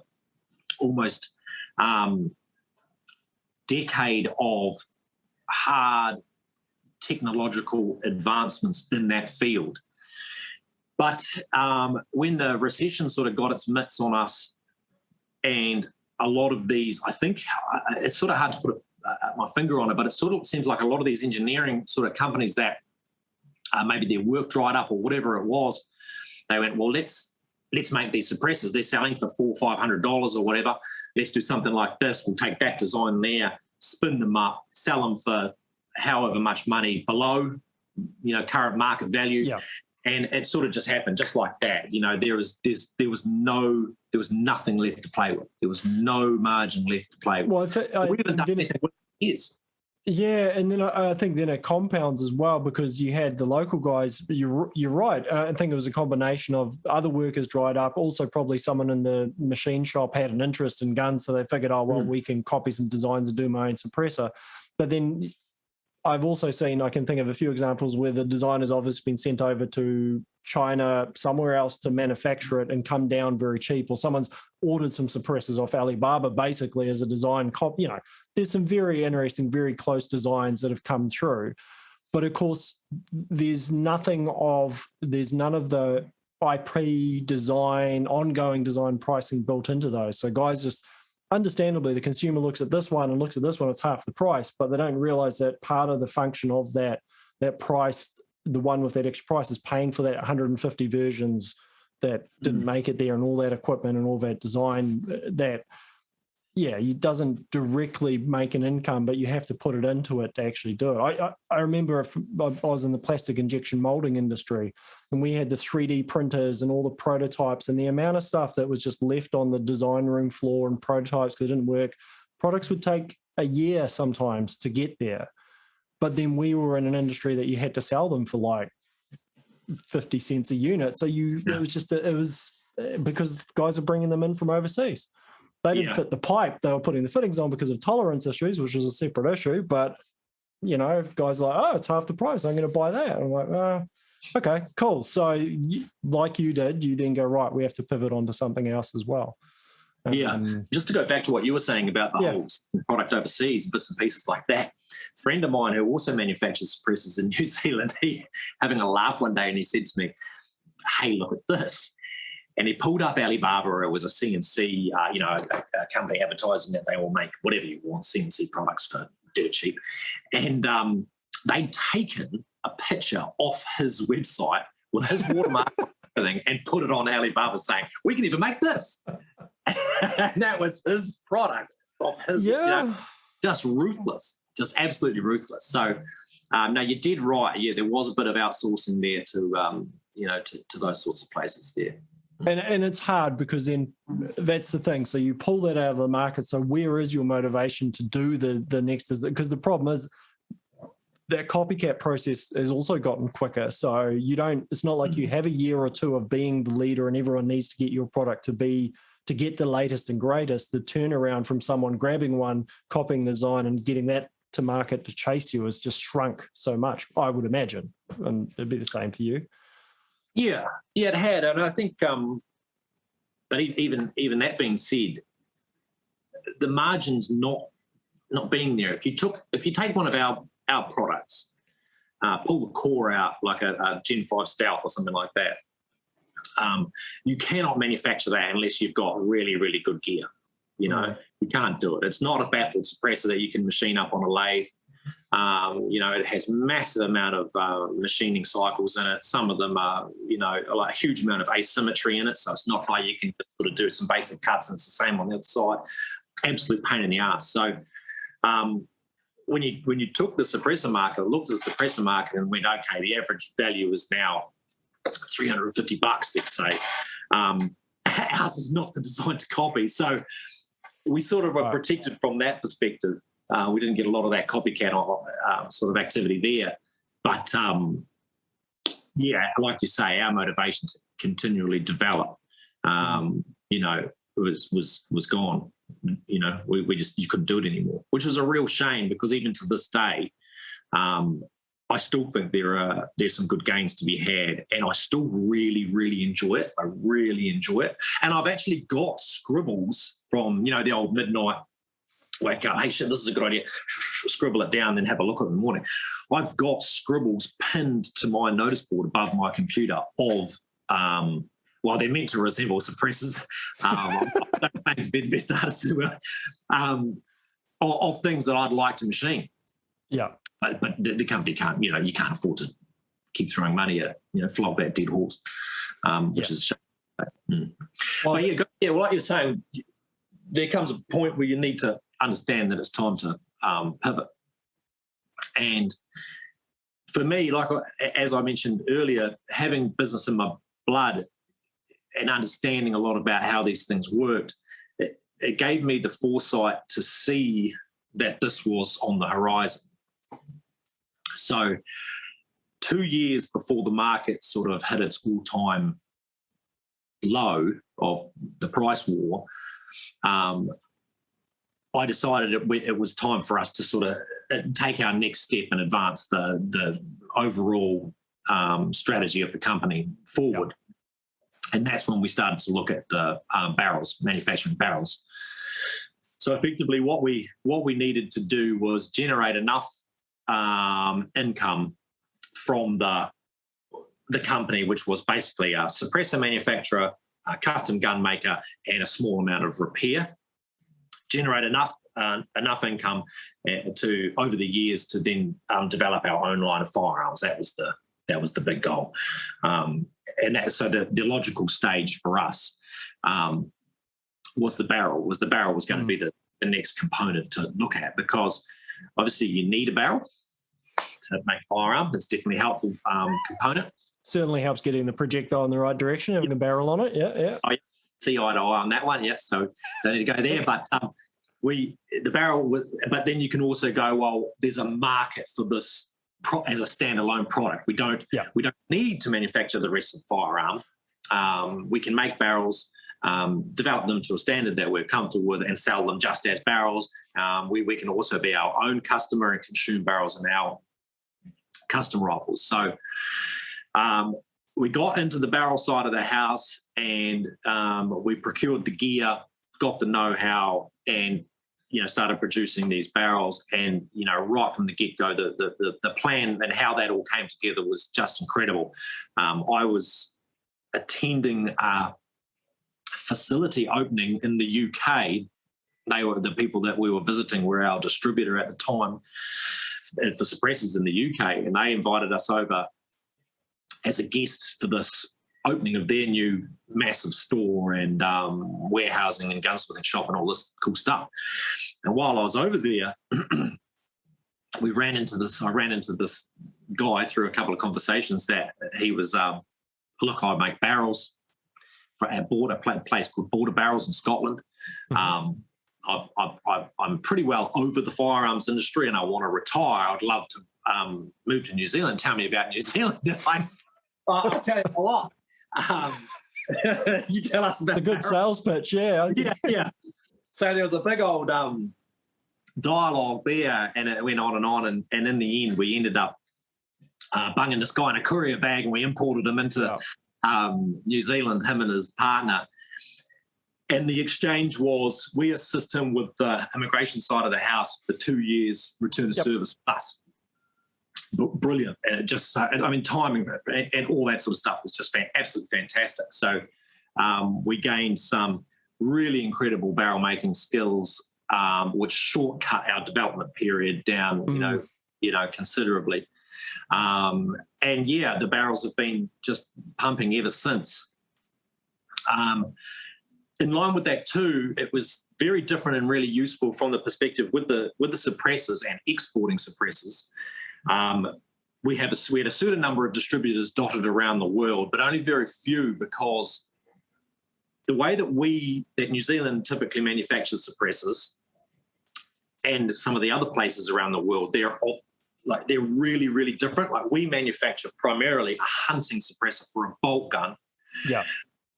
almost decade of hard technological advancements in that field. But when the recession sort of got its mitts on us, and a lot of these, I think it's sort of hard to put my finger on it, but it sort of seems like a lot of these engineering sort of companies that maybe their work dried up or whatever it was, they went, well, let's make these suppressors. They're selling for $400, $500 or whatever. Let's do something like this. We'll take that design there, spin them up, sell them for however much money below, you know, current market value. Yeah. And it sort of just happened just like that. You know, there was nothing left to play with. There was no margin left to play with. Well, we haven't done anything with years. Yeah, and then I think then it compounds as well, because you had the local guys. You're right. I think it was a combination of other workers dried up. Also, probably someone in the machine shop had an interest in guns, so they figured, oh well, we can copy some designs and do my own suppressor. But then I've also seen, I can think of a few examples where the designer's obviously been sent over to China, somewhere else to manufacture it and come down very cheap, or someone's ordered some suppressors off Alibaba basically as a design copy. You know, there's some very interesting, very close designs that have come through. But of course, there's none of the IP design, ongoing design pricing built into those. So guys just, understandably, the consumer looks at this one and looks at this one, it's half the price, but they don't realize that part of the function of that price, the one with that extra price, is paying for that 150 versions that didn't make it there, and all that equipment and all that design that, yeah, it doesn't directly make an income, but you have to put it into it to actually do it. I remember I was in the plastic injection molding industry, and we had the 3D printers and all the prototypes, and the amount of stuff that was just left on the design room floor and prototypes because it didn't work. Products would take a year sometimes to get there. But then we were in an industry that you had to sell them for like 50 cents a unit. So it was because guys are bringing them in from overseas. They didn't fit the pipe they were putting the fittings on because of tolerance issues, which was a separate issue. But, you know, guys are like, oh, it's half the price, I'm going to buy that. I'm like, okay, cool. So like you did, you then go, right, we have to pivot onto something else as well. Just to go back to what you were saying about the whole product overseas, bits and pieces like that. A friend of mine who also manufactures suppressors in New Zealand, he having a laugh one day, and he said to me, hey, look at this. And he pulled up Alibaba. It was a CNC, a company advertising that they will make whatever you want, CNC products for dirt cheap. And they'd taken a picture off his website with his watermark and everything and put it on Alibaba saying, we can even make this. And that was his product of his, just ruthless, just absolutely ruthless. So, no, you did right. Yeah, there was a bit of outsourcing there to those sorts of places there. And it's hard because then that's the thing. So you pull that out of the market. So where is your motivation to do the next? Because the problem is that copycat process has also gotten quicker. So it's not like you have a year or two of being the leader and everyone needs to get your product to get the latest and greatest. The turnaround from someone grabbing one, copying the design and getting that to market to chase you has just shrunk so much, I would imagine. And it'd be the same for you. Yeah, it had, and I think, but even that being said, the margins not being there. If you take one of our products, pull the core out like a Gen 5 Stealth or something like that, you cannot manufacture that unless you've got really, really good gear. You know, you can't do it. It's not a baffled suppressor that you can machine up on a lathe. It has massive amount of machining cycles in it. Some of them are, like a huge amount of asymmetry in it. So it's not like you can just sort of do some basic cuts and it's the same on the other side. Absolute pain in the ass. So when you took the suppressor market, looked at the suppressor market and went, okay, the average value is now $350, let's say. Ours is not the design to copy. So we sort of were protected from that perspective. We didn't get a lot of that copycat sort of activity there. But, like you say, our motivation to continually develop, was gone. You couldn't do it anymore, which was a real shame because even to this day, I still think there's some good gains to be had, and I still really, really enjoy it. I really enjoy it. And I've actually got scribbles from, the old midnight wake up, hey, shit, this is a good idea, scribble it down, then have a look at it in the morning. I've got scribbles pinned to my notice board above my computer of, they're meant to resemble suppressors. I don't think they're the best artists in the world, of things that I'd like to machine. Yeah. But the company can't, you can't afford to keep throwing money at, flog that dead horse, which is a shame. But like you're saying, there comes a point where you need to understand that it's time to pivot. And for me, like as I mentioned earlier, having business in my blood and understanding a lot about how these things worked, it gave me the foresight to see that this was on the horizon. So 2 years before the market sort of hit its all-time low of the price war, I decided it was time for us to sort of take our next step and advance the overall strategy of the company forward. And that's when we started to look at the barrels, manufacturing barrels. So effectively, what we needed to do was generate enough income from the company, which was basically a suppressor manufacturer, a custom gun maker, and a small amount of repair. Generate enough income to over the years to then develop our own line of firearms. That was the big goal, and so the logical stage for us was the barrel. Was going to be the next component to look at, because obviously you need a barrel to make firearm. It's definitely a helpful component. Certainly helps getting the projectile in the right direction, having a barrel on it. Yeah. I see eye to eye on that one. Yeah, so don't need to go there. But the barrel. But then you can also go, well, there's a market for this as a standalone product. We don't need to manufacture the rest of the firearm. We can make barrels, develop them to a standard that we're comfortable with, and sell them just as barrels. We can also be our own customer and consume barrels in our custom rifles. So we got into the barrel side of the house, and we procured the gear, got the know-how, and started producing these barrels. And right from the get-go, the plan and how that all came together was just incredible. I was attending a facility opening in the UK. They were the people that we were visiting, were our distributor at the time for suppressors in the UK, and they invited us over as a guest for this opening of their new massive store and warehousing and gunsmithing shop and all this cool stuff. And while I was over there, I ran into this guy through a couple of conversations that he was, look, I make barrels for a place called Border Barrels in Scotland. I'm pretty well over the firearms industry and I want to retire. I'd love to move to New Zealand. Tell me about New Zealand. I'll tell you a lot. You tell us about it's a good sales pitch, yeah. Yeah. So there was a big old dialogue there, and it went on, and in the end, we ended up bunging this guy in a courier bag, and we imported him into New Zealand, him and his partner. And the exchange was, we assist him with the immigration side of the house for 2 years return to service plus. Brilliant. And it just, timing and all that sort of stuff was just absolutely fantastic. So we gained some really incredible barrel making skills, which shortcut our development period down, considerably. And yeah, the barrels have been just pumping ever since. In line with that too, it was very different and really useful from the perspective with the suppressors and exporting suppressors. We had a certain number of distributors dotted around the world, but only very few, because the way that New Zealand typically manufactures suppressors and some of the other places around the world, they're really, really different. Like, we manufacture primarily a hunting suppressor for a bolt gun. Yeah.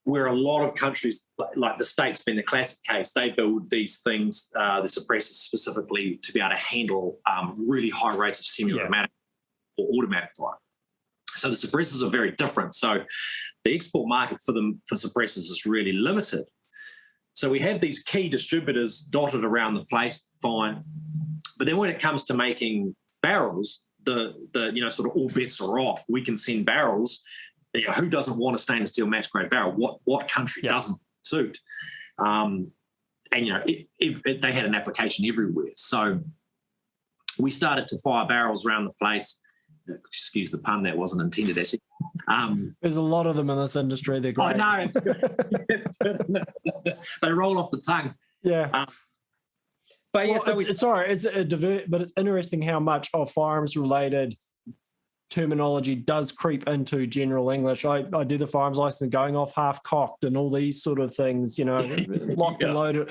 Where a lot of countries, like the States being the classic case, they build these things, the suppressors specifically, to be able to handle really high rates of semi-automatic or automatic fire. So the suppressors are very different. So the export market for suppressors is really limited. So we had these key distributors dotted around the place, fine. But then when it comes to making barrels, the sort of all bets are off. We can send barrels. Who doesn't want a stainless steel match grade barrel? What country doesn't suit? And they had an application everywhere. So we started to fire barrels around the place. Excuse the pun, that wasn't intended actually. There's a lot of them in this industry. They're great. I know, it's good. It's good. They roll off the tongue. Yeah. But yeah, well, but it's interesting how much of firearms related terminology does creep into general English. I do the firearms license going off half cocked and all these sort of things, locked and loaded.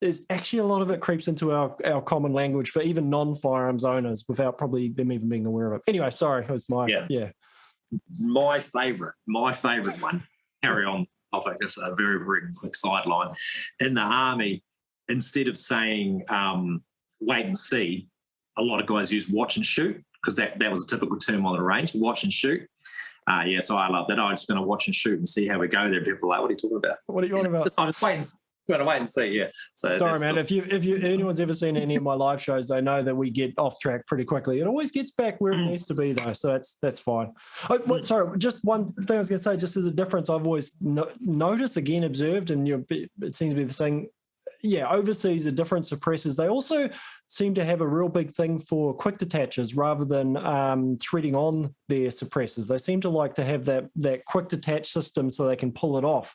There's actually a lot of it creeps into our common language for even non-firearms owners without probably them even being aware of it. Anyway, sorry, it was my my favourite one. Carry on. I think it's a very, very quick sideline. In the army, instead of saying wait and see, a lot of guys use watch and shoot because that was a typical term on the range, watch and shoot. Yeah, so I love that. I'm just going to watch and shoot and see how we go there. People are like, what are you talking about? What are you on about? I'm just going to wait and see, yeah. So sorry, man. If anyone's ever seen any of my live shows, they know that we get off track pretty quickly. It always gets back where it needs to be, though. So that's fine. Sorry, just one thing I was going to say, just as a difference, I've always noticed, again, observed, and it seems to be the same. Yeah, overseas, the different suppressors, they also seem to have a real big thing for quick detaches rather than threading on their suppressors. They seem to like to have that quick detach system so they can pull it off.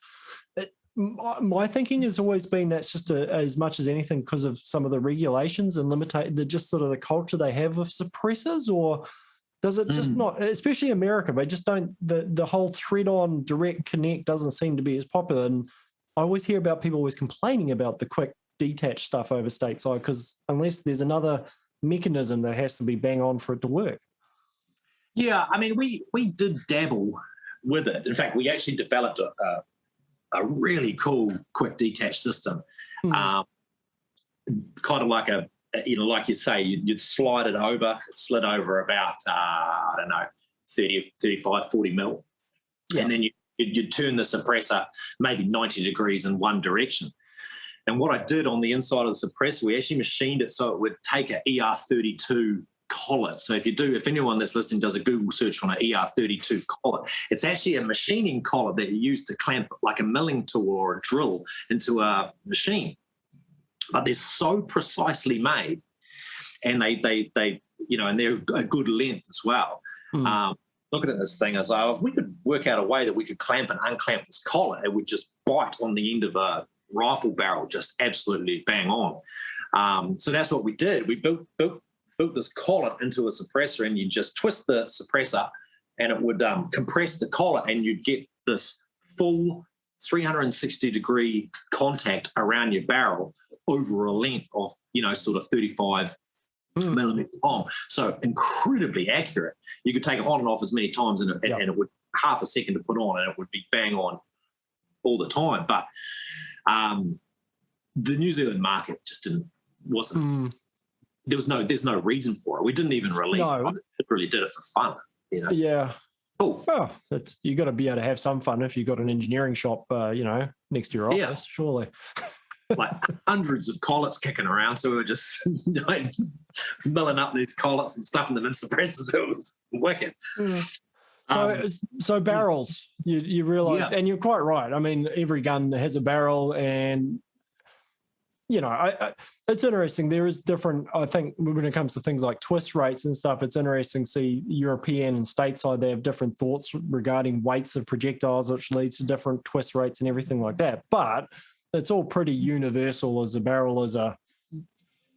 My thinking has always been that's just as much as anything because of some of the regulations and just sort of the culture they have of suppressors, or does it just not, especially America, they just don't, the whole thread-on direct connect doesn't seem to be as popular. And I always hear about people always complaining about the quick detach stuff over stateside because unless there's another mechanism that has to be bang on for it to work. Yeah, I mean, we did dabble with it. In fact, we actually developed a really cool quick detach system. Kind of like like you say, you'd slide it over, it slid over about, 30, 35, 40 mil. Yeah. And then you'd turn the suppressor maybe 90 degrees in one direction. And what I did on the inside of the suppressor, we actually machined it so it would take an ER32 collet. So if anyone that's listening does a Google search on an ER32 collet, it's actually a machining collet that you use to clamp like a milling tool or a drill into a machine. But they're so precisely made, and they and they're a good length as well. Looking at this thing, I was like, if we could work out a way that we could clamp and unclamp this collet, it would just bite on the end of a rifle barrel, just absolutely bang on. So that's what we did. We built this collet into a suppressor, and you just twist the suppressor, and it would compress the collet, and you'd get this full 360-degree contact around your barrel over a length of, sort of 35 millimeter long. So incredibly accurate. You could take it on and off as many times, and it would half a second to put on, and it would be bang on all the time. But the New Zealand market just wasn't. There's no reason for it. We didn't even release it. We really did it for fun. Yeah. Cool. Well, you got to be able to have some fun if you've got an engineering shop, next to your office, surely. Like hundreds of collets kicking around, so we were just milling up these collets and stuffing them in suppressors. It was wicked. So barrels, you realise, and you're quite right. I mean, every gun has a barrel, and it's interesting. There is different, I think, when it comes to things like twist rates and stuff, it's interesting to see European and stateside, they have different thoughts regarding weights of projectiles, which leads to different twist rates and everything like that. But it's all pretty universal as a barrel is a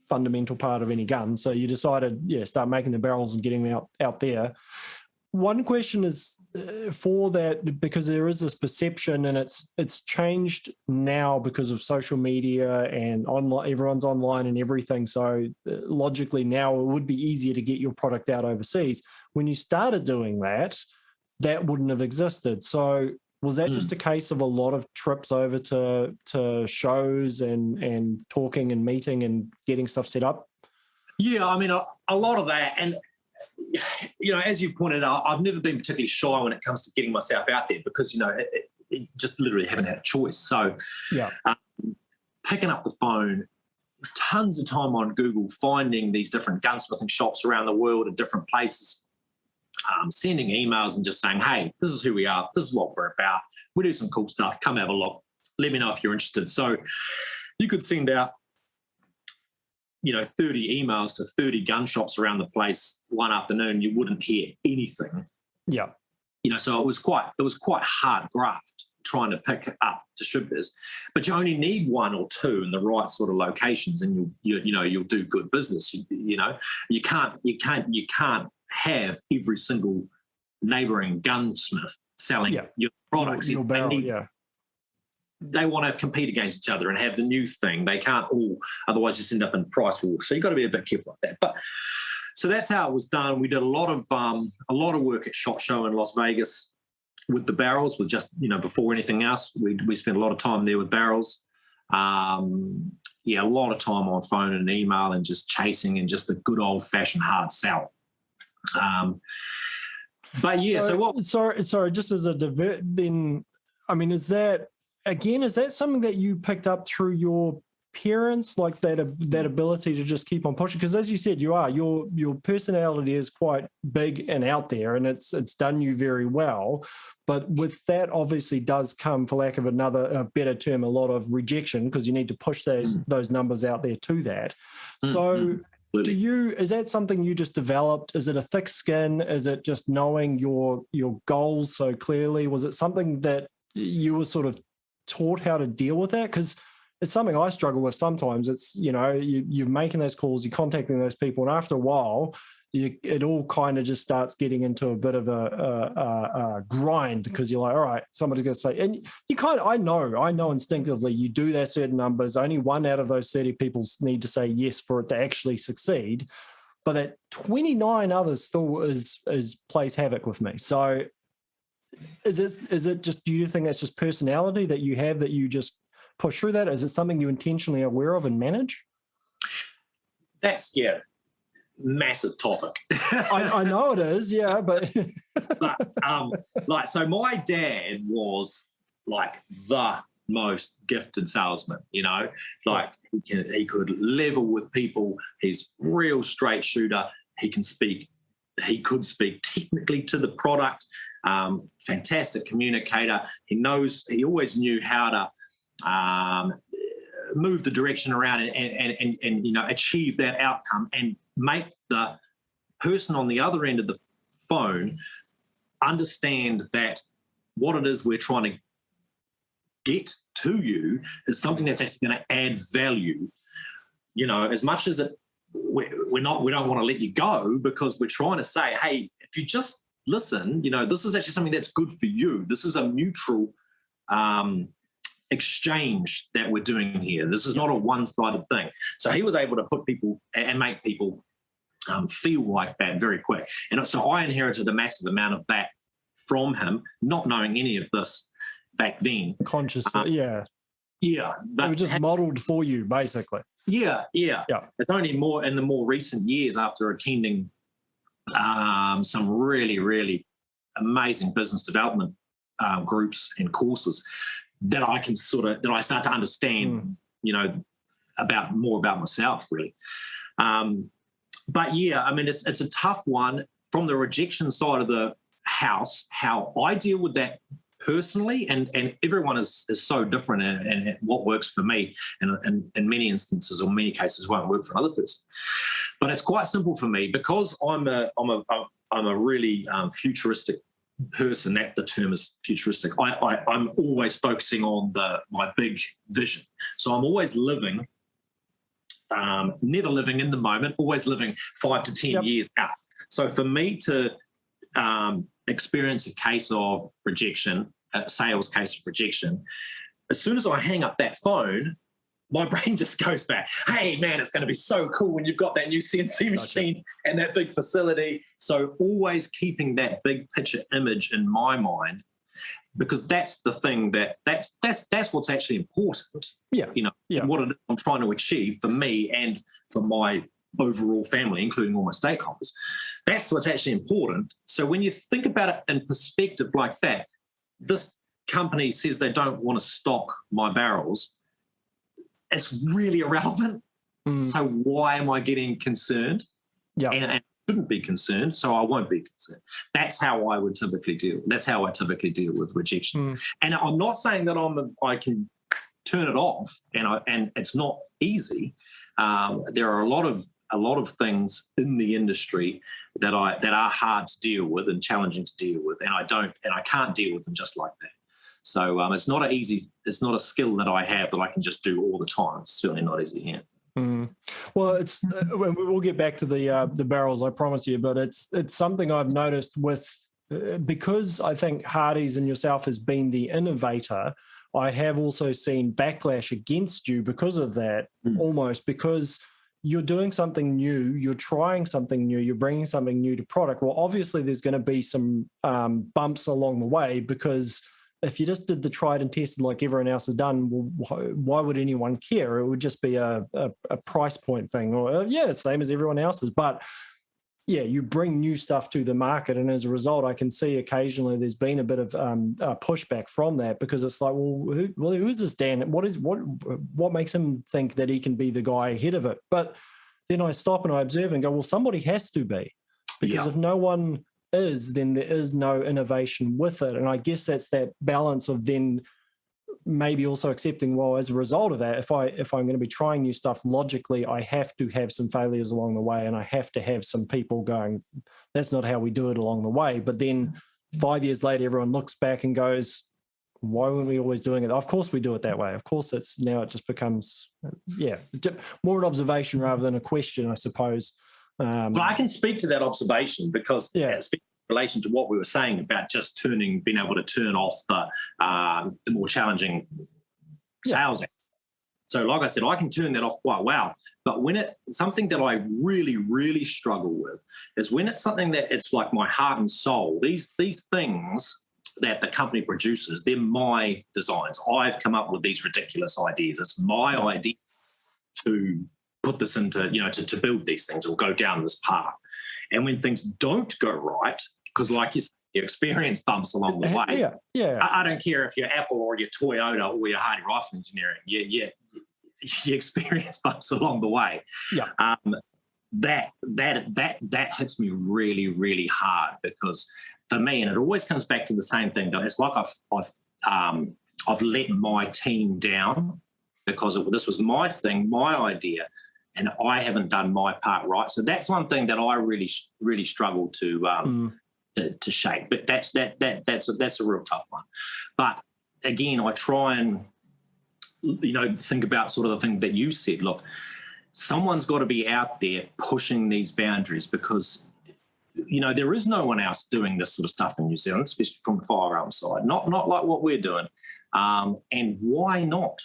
fundamental part of any gun. So you decided, start making the barrels and getting them out there. One question is for that, because there is this perception, and it's changed now because of social media and online. Everyone's online and everything. So logically now it would be easier to get your product out overseas. When you started doing that, that wouldn't have existed. So was that just a case of a lot of trips over to shows and talking and meeting and getting stuff set up? Yeah, I mean, a lot of that. And as you pointed out, I've never been particularly shy when it comes to getting myself out there because, it just literally haven't had a choice. So picking up the phone, tons of time on Google, finding these different gunsmithing shops around the world in different places, sending emails and just saying, hey, this is who we are. This is what we're about. We do some cool stuff. Come have a look. Let me know if you're interested. So you could send out 30 emails to 30 gun shops around the place one afternoon, you wouldn't hear anything. Yeah. So it was quite hard graft trying to pick up distributors, but you only need one or two in the right sort of locations, and you'll do good business. You can't have every single neighbouring gunsmith selling your products. Your barrel, They want to compete against each other and have the new thing. They can't all, otherwise just end up in price war. So you've got to be a bit careful of that. But so that's how it was done. We did a lot of work at SHOT Show in Las Vegas with the barrels, with just before anything else. We spent a lot of time there with barrels. Yeah, a lot of time on phone and email and just chasing and just the good old-fashioned hard sell. But yeah, so what? Sorry, just as a divert, then, I mean, is that something that you picked up through your parents, like that ability to just keep on pushing? Because as you said, your personality is quite big and out there, and it's done you very well. But with that, obviously, does come, for lack of a better term, a lot of rejection, because you need to push those numbers out there to that. So. Is that something you just developed? Is it a thick skin? Is it just knowing your goals so clearly? Was it something that you were sort of taught how to deal with that? Because it's something I struggle with sometimes. It's, you're making those calls, you're contacting those people, and after a while, it all kind of just starts getting into a bit of a grind, because you're like, all right, somebody's going to say, and you I know instinctively you do that certain numbers. Only 1 out of those 30 people need to say yes for it to actually succeed. But that 29 others still plays havoc with me. So is it just, do you think that's just personality that you have, that you just push through that? Is it something you intentionally aware of and manage? That's, massive topic. I know it is, yeah, but so my dad was like the most gifted salesman, like he could level with people. He's real straight shooter. He could speak technically to the product. Fantastic communicator. He always knew how to move the direction around and achieve that outcome and make the person on the other end of the phone understand that what it is we're trying to get to you is something that's actually going to add value. As much as we don't want to let you go, because we're trying to say, hey, if you just listen, this is actually something that's good for you. This is a mutual exchange that we're doing here. This is not a one-sided thing. So he was able to put people and make people feel like that very quick. And so I inherited a massive amount of that from him, not knowing any of this back then. Consciously, yeah. Yeah. It was just modeled for you, basically. Yeah. It's only more in the more recent years, after attending some really, really amazing business development groups and courses, that I start to understand, more about myself, really. But yeah, I mean, it's a tough one from the rejection side of the house. How I deal with that personally, and everyone is so different, and what works for me, and in many instances or many cases won't work for another person. But it's quite simple for me, because I'm a really futuristic person. That the term is futuristic. I'm always focusing on my big vision. So I'm always living, never living in the moment, always living 5 to 10 years out. So for me to experience a case of rejection, a sales case of rejection, as soon as I hang up that phone, my brain just goes back, hey, man, it's going to be so cool when you've got that new CNC machine and that big facility. So always keeping that big picture image in my mind, because that's the thing that's what's actually important. What it is I'm trying to achieve for me and for my overall family, including all my stakeholders. That's what's actually important. So when you think about it in perspective like that, this company says they don't want to stock my barrels. It's really irrelevant. So why am I getting concerned? And I shouldn't be concerned, so I won't be concerned. That's how I would typically deal. That's how I typically deal with rejection. And I'm not saying that I can turn it off, and it's not easy. There are a lot of things in the industry that are hard to deal with and challenging to deal with, and I can't deal with them just like that. So it's not a skill that I have that I can just do all the time. It's certainly not easy. Yeah. Well, we'll get back to the barrels, I promise you, but it's something I've noticed with, because I think Hardy's and yourself has been the innovator. I have also seen backlash against you because of that, almost because you're doing something new, you're trying something new, you're bringing something new to product. Well, obviously there's going to be some bumps along the way, because if you just did the tried and tested like everyone else has done, well, why would anyone care? It would just be a price point thing, or same as everyone else's. But yeah, you bring new stuff to the market, and as a result, I can see occasionally there's been a bit of pushback from that, because it's like, who is this Dan? What makes him think that he can be the guy ahead of it? But then I stop and I observe and go, well, somebody has to be, because if no one is, then there is no innovation with it. And I guess that's that balance of then maybe also accepting, well, as a result of that, if I'm going to be trying new stuff, logically, I have to have some failures along the way, and I have to have some people going, that's not how we do it along the way. But then 5 years later, everyone looks back and goes, why weren't we always doing it? Of course we do it that way. Of course it just becomes, more an observation rather than a question, I suppose. Well, I can speak to that observation because in relation to what we were saying about just being able to turn off the more challenging sales. So like I said, I can turn that off quite well. But when something that I really, really struggle with is when it's something that it's like my heart and soul. These things that the company produces, they're my designs. I've come up with these ridiculous ideas. It's my idea to put this into, to build these things or go down this path. And when things don't go right, because like you said, your experience bumps along the way. I don't care if you're Apple or you're Toyota or you're Hardy Rifle Engineering. Your experience bumps along the way. That hits me really, really hard, because for me, and it always comes back to the same thing, that it's like I've let my team down because this was my thing, my idea, and I haven't done my part right. So that's one thing that I really, really struggle to shape. But that's a real tough one. But again, I try and think about sort of the thing that you said. Look, someone's got to be out there pushing these boundaries, because there is no one else doing this sort of stuff in New Zealand, especially from the firearm side. Not like what we're doing. And why not?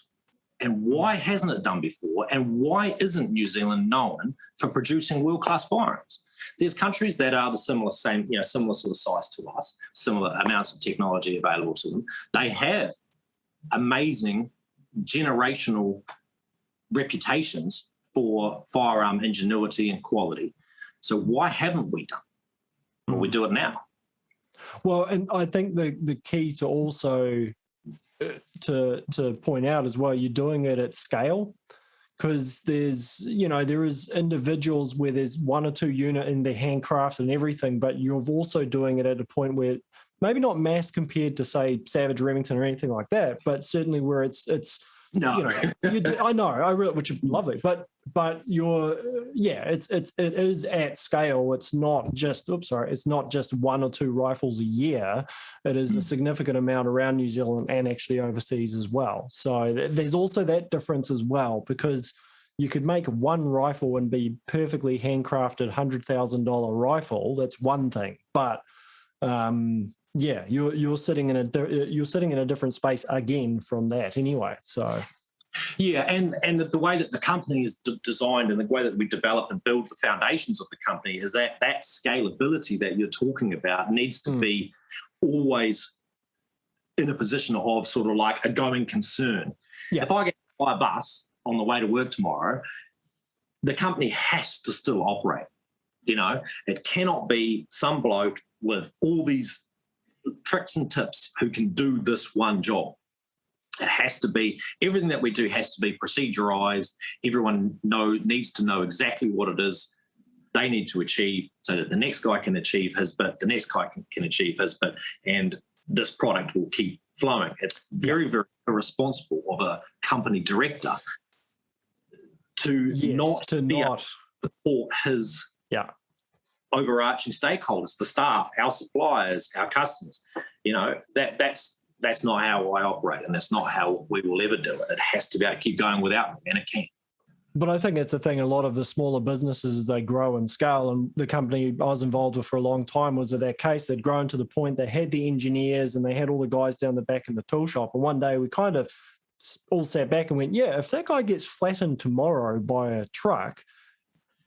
And why hasn't it done before? And why isn't New Zealand known for producing world-class firearms? There's countries that are the similar sort of size to us, similar amounts of technology available to them. They have amazing generational reputations for firearm ingenuity and quality. So why haven't we done it? Well, we do it now. Well, and I think the key to also to point out as well, you're doing it at scale, because there's there is individuals where there's one or two unit in their handcraft and everything, but you're also doing it at a point where maybe not mass compared to say Savage Remington or anything like that, but certainly where it's no, I know, which is lovely, but it is at scale. It's not just it's not just one or two rifles a year. It is a significant amount around New Zealand and actually overseas as well. So there's also that difference as well, because you could make one rifle and be perfectly handcrafted $100,000 rifle. That's one thing, but you're sitting in a different space again from that anyway. So and the way that the company is designed and the way that we develop and build the foundations of the company is that scalability that you're talking about needs to be always in a position of sort of like a going concern. If I get by a bus on the way to work tomorrow, the company has to still operate. It cannot be some bloke with all these tricks and tips who can do this one job. It has to be, everything that we do has to be procedurized. Everyone needs to know exactly what it is they need to achieve, so that the next guy can achieve his bit, the next guy can achieve his bit, and this product will keep flowing. It's very, very irresponsible of a company director to not support his overarching stakeholders, the staff, our suppliers, our customers. That's not how I operate, and that's not how we will ever do it. It has to be able to keep going without me, and it can. But I think that's the thing. A lot of the smaller businesses, as they grow and scale, and the company I was involved with for a long time was that case. They'd grown to the point they had the engineers and they had all the guys down the back in the tool shop. And one day we kind of all sat back and went, if that guy gets flattened tomorrow by a truck,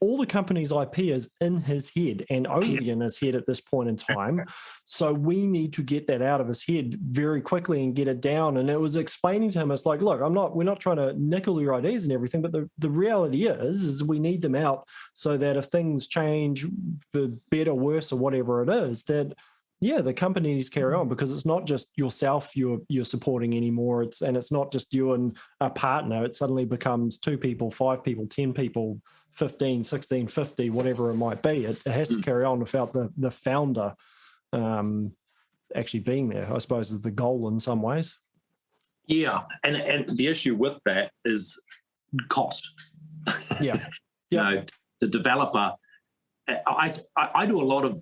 all the company's IP is in his head and only in his head at this point in time. So we need to get that out of his head very quickly and get it down. And it was explaining to him, it's like, look, we're not trying to nickel your ideas and everything, but the reality is we need them out so that if things change for better, worse, or whatever it is, that the company needs to carry on, because it's not just yourself you're supporting anymore. It's not just you and a partner. It suddenly becomes 2 people, 5 people, 10 people, 15, 16, 50, whatever it might be. It has to carry on without the founder actually being there, I suppose, is the goal in some ways. Yeah, and the issue with that is cost. Yeah. You know, the developer, I do a lot of,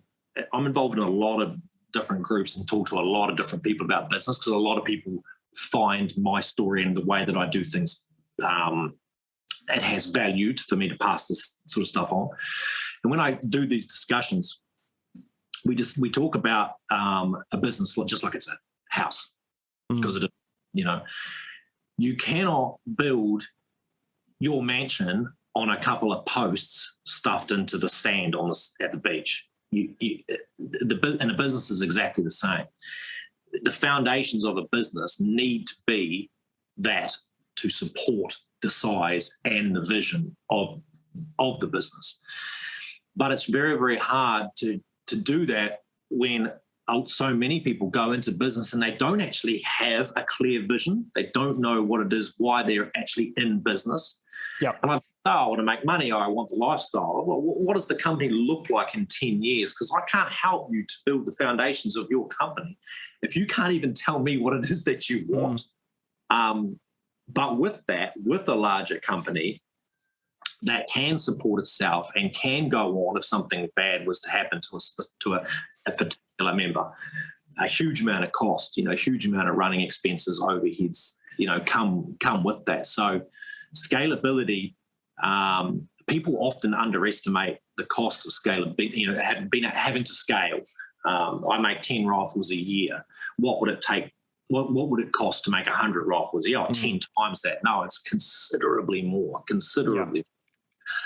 I'm involved in a lot of different groups and talk to a lot of different people about business, because a lot of people find my story and the way that I do things, it has value for me to pass this sort of stuff on. And when I do these discussions, we talk about a business just like it's a house, because it is, you know, you cannot build your mansion on a couple of posts stuffed into the sand at the beach. And a business is exactly the same. The foundations of a business need to be that to support the size and the vision of the business. But it's very, very hard to do that when so many people go into business and they don't actually have a clear vision. They don't know what it is, why they're actually in business. Yeah. And I want to make money, or I want the lifestyle. Well, what does the company look like in 10 years? Because I can't help you to build the foundations of your company if you can't even tell me what it is that you want. But with a larger company that can support itself and can go on if something bad was to happen to a particular member, a huge amount of cost, a huge amount of running expenses, overheads, come with that. So scalability, people often underestimate the cost of scalability, having to scale. I make 10 rifles a year. What would it take? What would it cost to make 100 rifles? 10 times that. No, it's considerably more, considerably.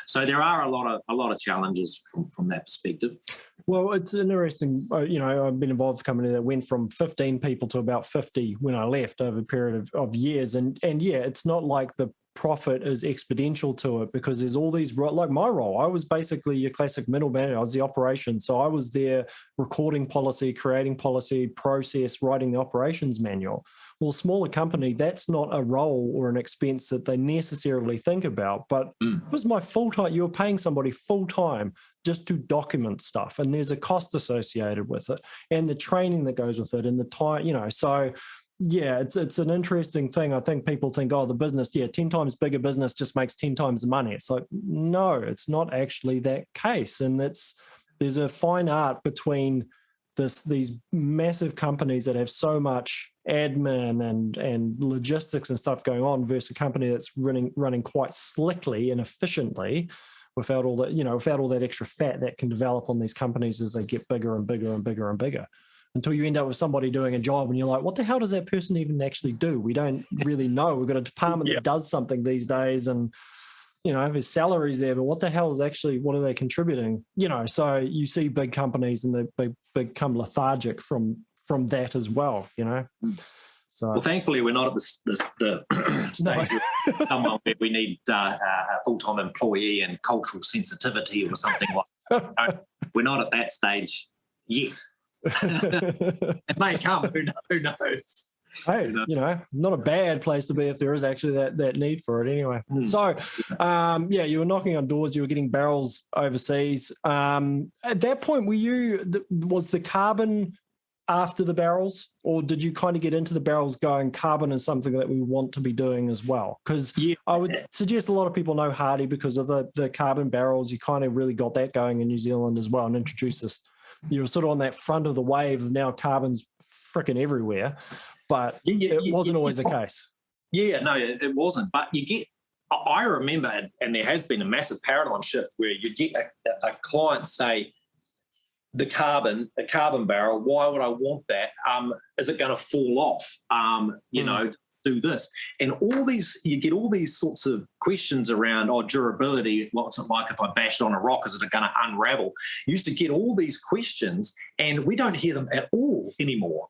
So there are a lot of challenges from that perspective. Well, it's interesting. I've been involved with a company that went from 15 people to about 50 when I left over a period of years. And it's not like the profit is exponential to it, because there's all these, like my role, I was basically your classic middle manager. I was the operations. So I was there recording policy, creating policy, process, writing the operations manual. Well, a smaller company, that's not a role or an expense that they necessarily think about. But it was my full-time, you were paying somebody full-time just to document stuff. And there's a cost associated with it, and the training that goes with it, and the time, so yeah, it's an interesting thing. I think people think, the business, 10 times bigger business just makes 10 times the money. It's like, no, it's not actually that case. And there's a fine art between these massive companies that have so much admin and logistics and stuff going on versus a company that's running quite slickly and efficiently without all that extra fat that can develop on these companies as they get bigger and bigger and bigger and bigger, until you end up with somebody doing a job and you're like, what the hell does that person even actually do? We don't really know. We've got a department that does something these days, and his salary's there, but what the hell is actually, what are they contributing? So you see big companies and they become lethargic from that as well, So well, thankfully we're not at the stage where someone where we need a full-time employee and cultural sensitivity or something like that. We're not at that stage yet. It may come, who knows? Hey, not a bad place to be if there is actually that need for it anyway. So, you were knocking on doors, you were getting barrels overseas. At that point, was the carbon after the barrels, or did you kind of get into the barrels going, carbon is something that we want to be doing as well? Because I would suggest a lot of people know Hardy because of the carbon barrels. You kind of really got that going in New Zealand as well and introduced this. You were sort of on that front of the wave of now carbon's freaking everywhere. But it wasn't always the case. Yeah, no, it wasn't. But I remember, and there has been a massive paradigm shift where you get a client say, a carbon barrel, why would I want that? Is it going to fall off? do this. And you get all these sorts of questions around, durability, what's it like if I bashed on a rock, is it going to unravel? You used to get all these questions, and we don't hear them at all anymore,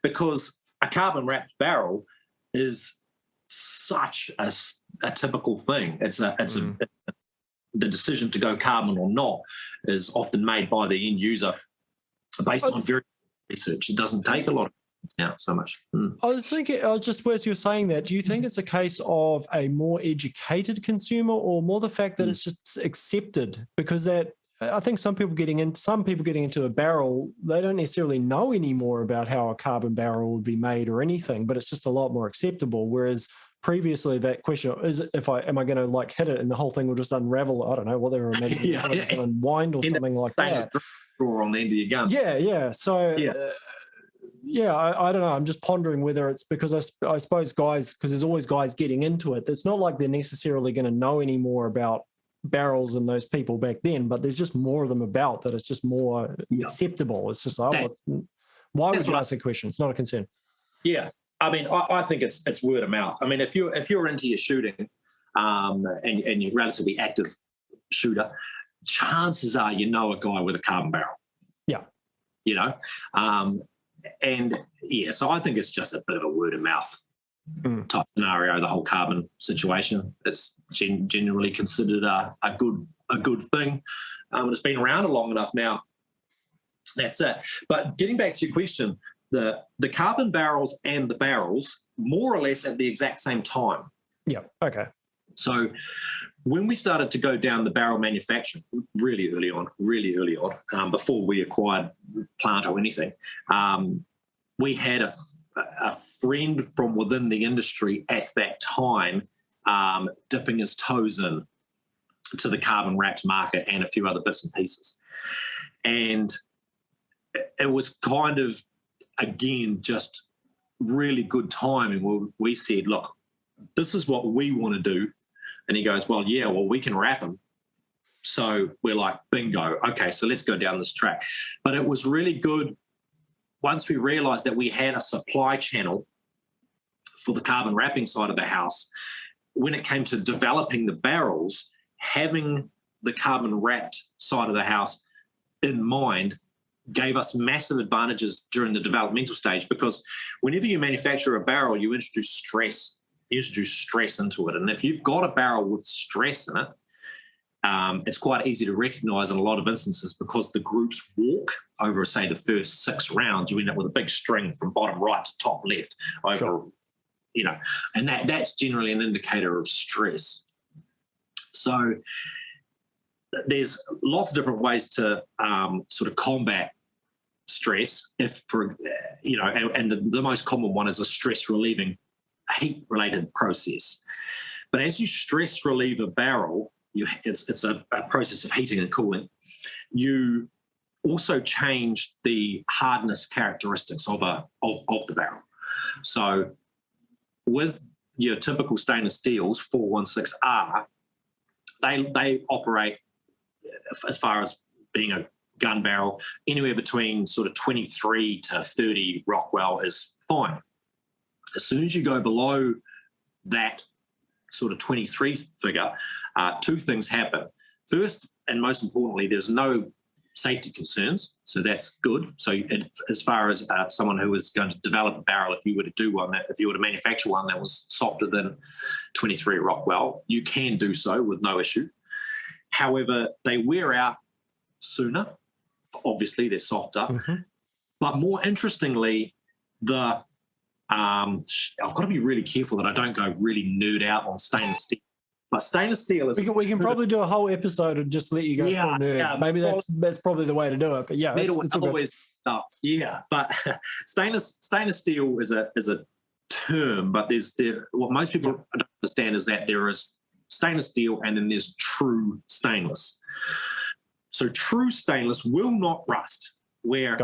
because a carbon wrapped barrel is such a typical thing. The decision to go carbon or not is often made by the end user based on very research. It doesn't take a lot of now so much. I was thinking, just as you're saying that, do you think it's a case of a more educated consumer, or more the fact that it's just accepted? Because I think some people getting into a barrel, they don't necessarily know anymore about how a carbon barrel would be made or anything, but it's just a lot more acceptable. Whereas previously, that question am I going to hit it and the whole thing will just unravel? I don't know what they were imagining, unwind or something like that. Drawer on the end of your gun. Yeah. So. Yeah. I don't know. I'm just pondering whether it's because I suppose guys, because there's always guys getting into it. It's not like they're necessarily going to know any more about barrels and those people back then, but there's just more of them about that. It's just more acceptable. It's just why would you ask a question? It's not a concern. Yeah. I mean, I think it's word of mouth. I mean, if you're into your shooting and you're a relatively active shooter, chances are a guy with a carbon barrel. Yeah. So I think it's just a bit of a word of mouth type scenario, the whole carbon situation. It's generally considered a good thing. It's been around long enough now. That's it. But getting back to your question, the carbon barrels and the barrels more or less at the exact same time. Yeah. Okay. So when we started to go down the barrel manufacturing really early on, before we acquired plant or anything, we had a friend from within the industry at that time dipping his toes in to the carbon wrapped market and a few other bits and pieces. And it was kind of, again, just really good timing. We said, look, this is what we want to do. And he goes, we can wrap them. So we're like, bingo. Okay, so let's go down this track. But it was really good once we realized that we had a supply channel for the carbon wrapping side of the house. When it came to developing the barrels, having the carbon wrapped side of the house in mind gave us massive advantages during the developmental stage, because whenever you manufacture a barrel, you introduce stress into it. And if you've got a barrel with stress in it, it's quite easy to recognize in a lot of instances, because the groups walk over, say, the first 6 rounds. You end up with a big string from bottom right to top left over, and that's generally an indicator of stress. So there's lots of different ways to sort of combat stress. And the most common one is a stress relieving heat-related process. But as you stress relieve a barrel, it's a process of heating and cooling. You also change the hardness characteristics of the barrel. So with your typical stainless steels, 416R, they operate, as far as being a gun barrel, anywhere between sort of 23 to 30 Rockwell is fine. As soon as you go below that sort of 23 figure, 2 things happen. First, and most importantly, there's no safety concerns, so that's good. So as far as someone who is going to develop a barrel, if you were to do one, if you were to manufacture one that was softer than 23 Rockwell, you can do so with no issue. However, they wear out sooner. Obviously, they're softer. Mm-hmm. But more interestingly, I've got to be really careful that I don't go really nerd out on stainless steel. But stainless steel is... We can probably do a whole episode and just let you go full nerd. Yeah, maybe that's probably the way to do it. But yeah, it's always stuff. Yeah, but stainless steel is a term, but what most people don't understand is that there is stainless steel and then there's true stainless. So true stainless will not rust, where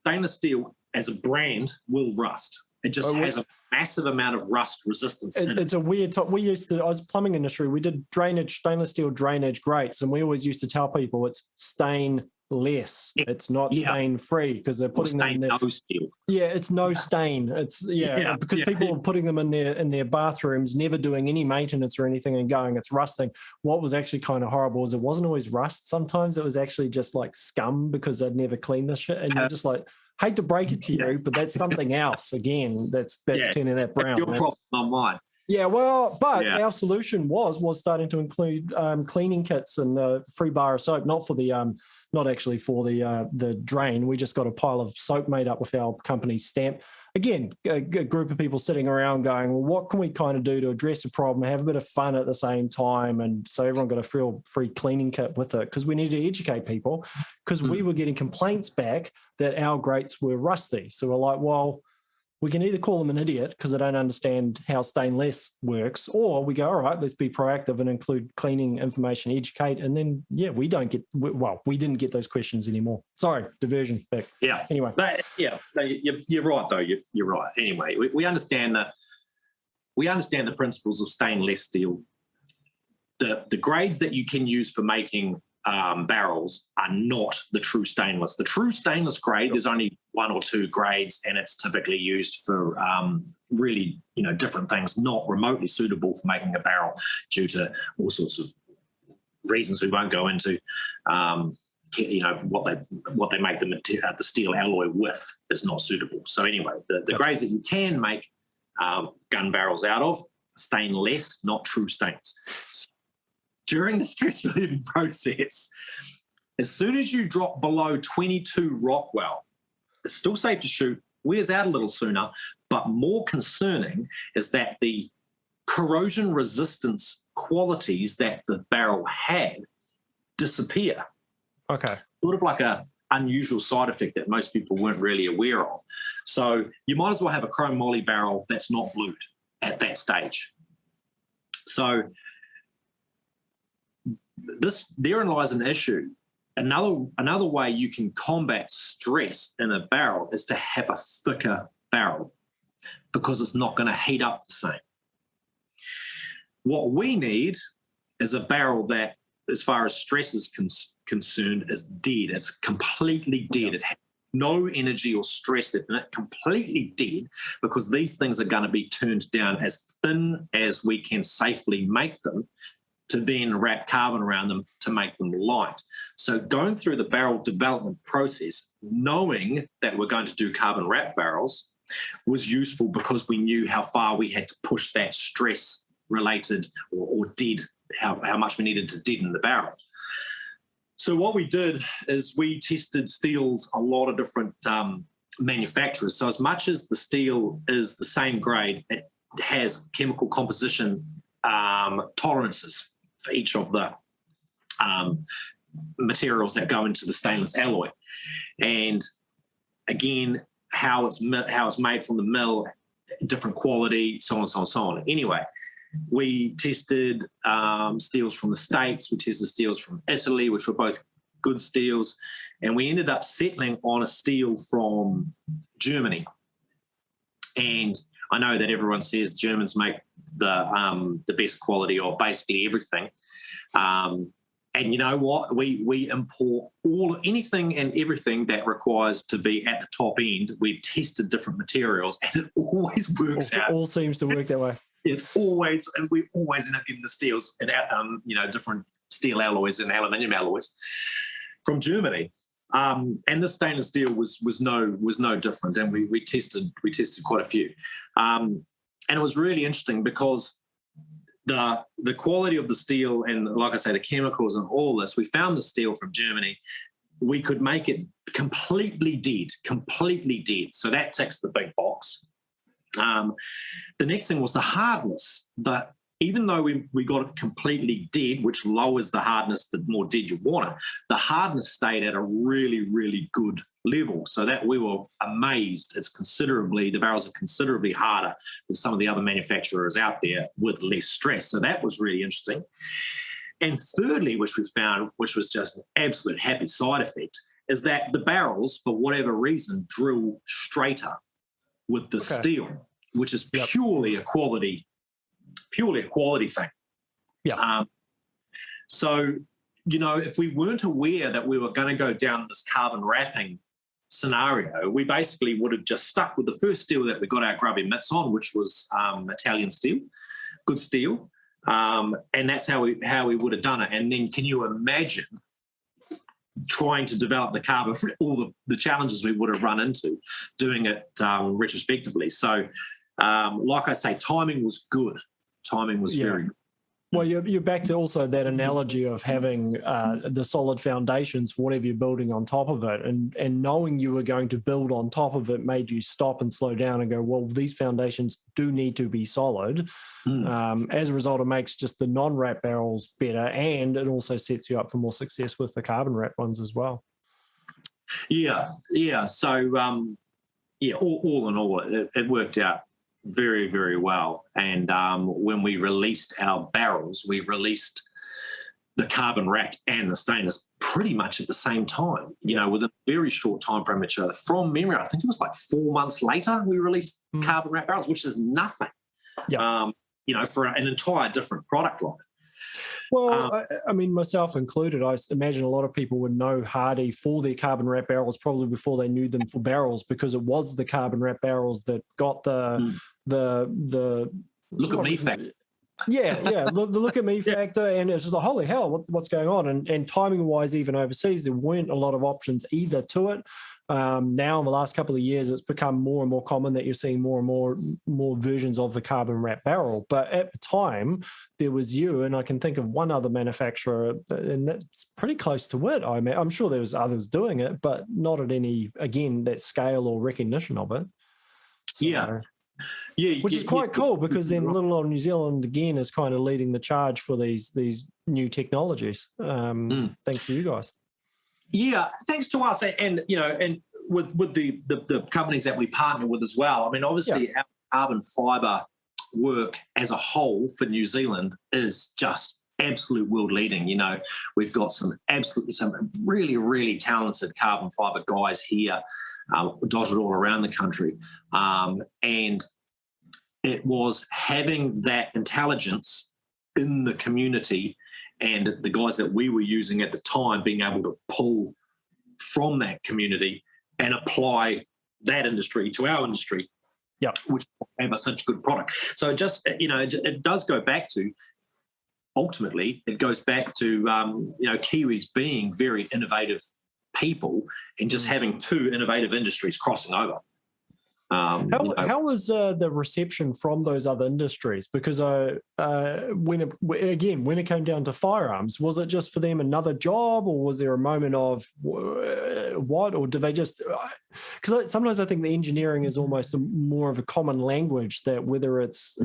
stainless steel as a brand will rust. It just has a massive amount of rust resistance. It's a weird top. I was plumbing industry. We did stainless steel drainage grates, and we always used to tell people it's stain less. It's not Yeah. stain free because they're putting them in there. No steel. Yeah, it's no stain. It's because people are putting them in their bathrooms, never doing any maintenance or anything, and going, it's rusting. What was actually kind of horrible is it wasn't always rust. Sometimes it was actually just like scum because they'd never cleaned this shit, and you're just like, hate to break it to you, but that's something else. Again, that's turning that brown. That's your problem, not mine. Yeah, well, but our solution was starting to include cleaning kits and free bar of soap, not for the not actually for the drain. We just got a pile of soap made up with our company's stamp. Again, a group of people sitting around going, well, what can we kind of do to address the problem, have a bit of fun at the same time? And so everyone got a free cleaning kit with it because we need to educate people because we were getting complaints back that our grates were rusty. So we're like, well, we can either call them an idiot because they don't understand how stainless works, or we go, all right, let's be proactive and include cleaning information, educate, and then, we didn't get those questions anymore. Sorry, diversion back. Yeah. Anyway. You're right, though. You're right. Anyway, we understand the principles of stainless steel. The grades that you can use for making barrels are not the true stainless. The true stainless grade, there's only one or two grades, and it's typically used for really, different things, not remotely suitable for making a barrel due to all sorts of reasons we won't go into. What they make the steel alloy with is not suitable. So anyway, the grades that you can make gun barrels out of, stainless, not true stains. During the stress relieving process, as soon as you drop below 22 Rockwell, it's still safe to shoot, wears out a little sooner, but more concerning is that the corrosion resistance qualities that the barrel had disappear. Okay. Sort of like a unusual side effect that most people weren't really aware of. So you might as well have a chrome moly barrel that's not blued at that stage. So therein lies an issue. Another way you can combat stress in a barrel is to have a thicker barrel because it's not going to heat up the same. What we need is a barrel that, as far as stress is concerned, is dead. It's completely dead. It has no energy or stress in it, completely dead, because these things are going to be turned down as thin as we can safely make them, to then wrap carbon around them to make them light. So going through the barrel development process, knowing that we're going to do carbon wrap barrels, was useful because we knew how far we had to push that stress related or dead, how much we needed to deaden the barrel. So what we did is we tested steels a lot of different manufacturers. So as much as the steel is the same grade, it has chemical composition tolerances for each of the materials that go into the stainless alloy. And again, how it's made from the mill, different quality, so on, so on, so on. Anyway, we tested steels from the States, we tested steels from Italy, which were both good steels, and we ended up settling on a steel from Germany. And I know that everyone says Germans make the best quality of basically everything. And you know what? We import anything and everything that requires to be at the top end. We've tested different materials, and it always works out. All seems to work that way. It's always, and we always end up getting the steels and different steel alloys and aluminium alloys from Germany. And the stainless steel was no different, and we tested quite a few, and it was really interesting because the quality of the steel and, like I say, the chemicals and all this, we found the steel from Germany. We could make it completely dead. So that ticks the big box. The next thing was the hardness. But even though we got it completely dead, which lowers the hardness the more dead you want it, the hardness stayed at a really, really good level. So that we were amazed. The barrels are considerably harder than some of the other manufacturers out there with less stress. So that was really interesting. And thirdly, which we found, which was just an absolute happy side effect, is that the barrels, for whatever reason, drill straighter with the steel, which is purely a quality thing. Yeah. So if we weren't aware that we were going to go down this carbon wrapping scenario, we basically would have just stuck with the first steel that we got our grubby mitts on, which was Italian steel, good steel, and that's how we would have done it. And then, can you imagine trying to develop the carbon, all the challenges we would have run into doing it retrospectively? So, like I say, timing was good. Timing was very good. Well, you're back to also that analogy of having the solid foundations for whatever you're building on top of it, and knowing you were going to build on top of it made you stop and slow down and go, well, these foundations do need to be solid. As a result, it makes just the non-wrap barrels better, and it also sets you up for more success with the carbon wrap ones as well. Yeah. So, all in all, it worked out very, very well. And when we released our barrels, we released the carbon wrapped and the stainless pretty much at the same time, within a very short time frame. From memory, I think it was like 4 months later we released carbon wrapped barrels, which is nothing, for an entire different product line. Well, I mean, myself included, I imagine a lot of people would know Hardy for their carbon wrap barrels probably before they knew them for barrels, because it was the carbon wrap barrels that got the look at me factor. The look at me factor, and it's just like, holy hell, what's going on? And timing wise, even overseas, there weren't a lot of options either to it. Now in the last couple of years, it's become more and more common that you're seeing more and more versions of the carbon wrap barrel. But at the time, there was you, and I can think of one other manufacturer, and that's pretty close to it. I'm sure there was others doing it, but not at any, again, that scale or recognition of it. So, which is quite cool, because then little old New Zealand again is kind of leading the charge for these new technologies. Thanks to you guys. Yeah, thanks to us, and with the companies that we partner with as well. I mean, obviously, our carbon fibre work as a whole for New Zealand is just absolute world leading. We've got some really, really talented carbon fibre guys here, dotted all around the country, and it was having that intelligence in the community, and the guys that we were using at the time being able to pull from that community and apply that industry to our industry, which gave us such a good product. So it does go back to, ultimately, it goes back to, Kiwis being very innovative people and just having two innovative industries crossing over. How was the reception from those other industries? Because when it came down to firearms, was it just for them another job, or was there a moment of what, or did they just? Because sometimes I think the engineering is almost more of a common language, that whether it's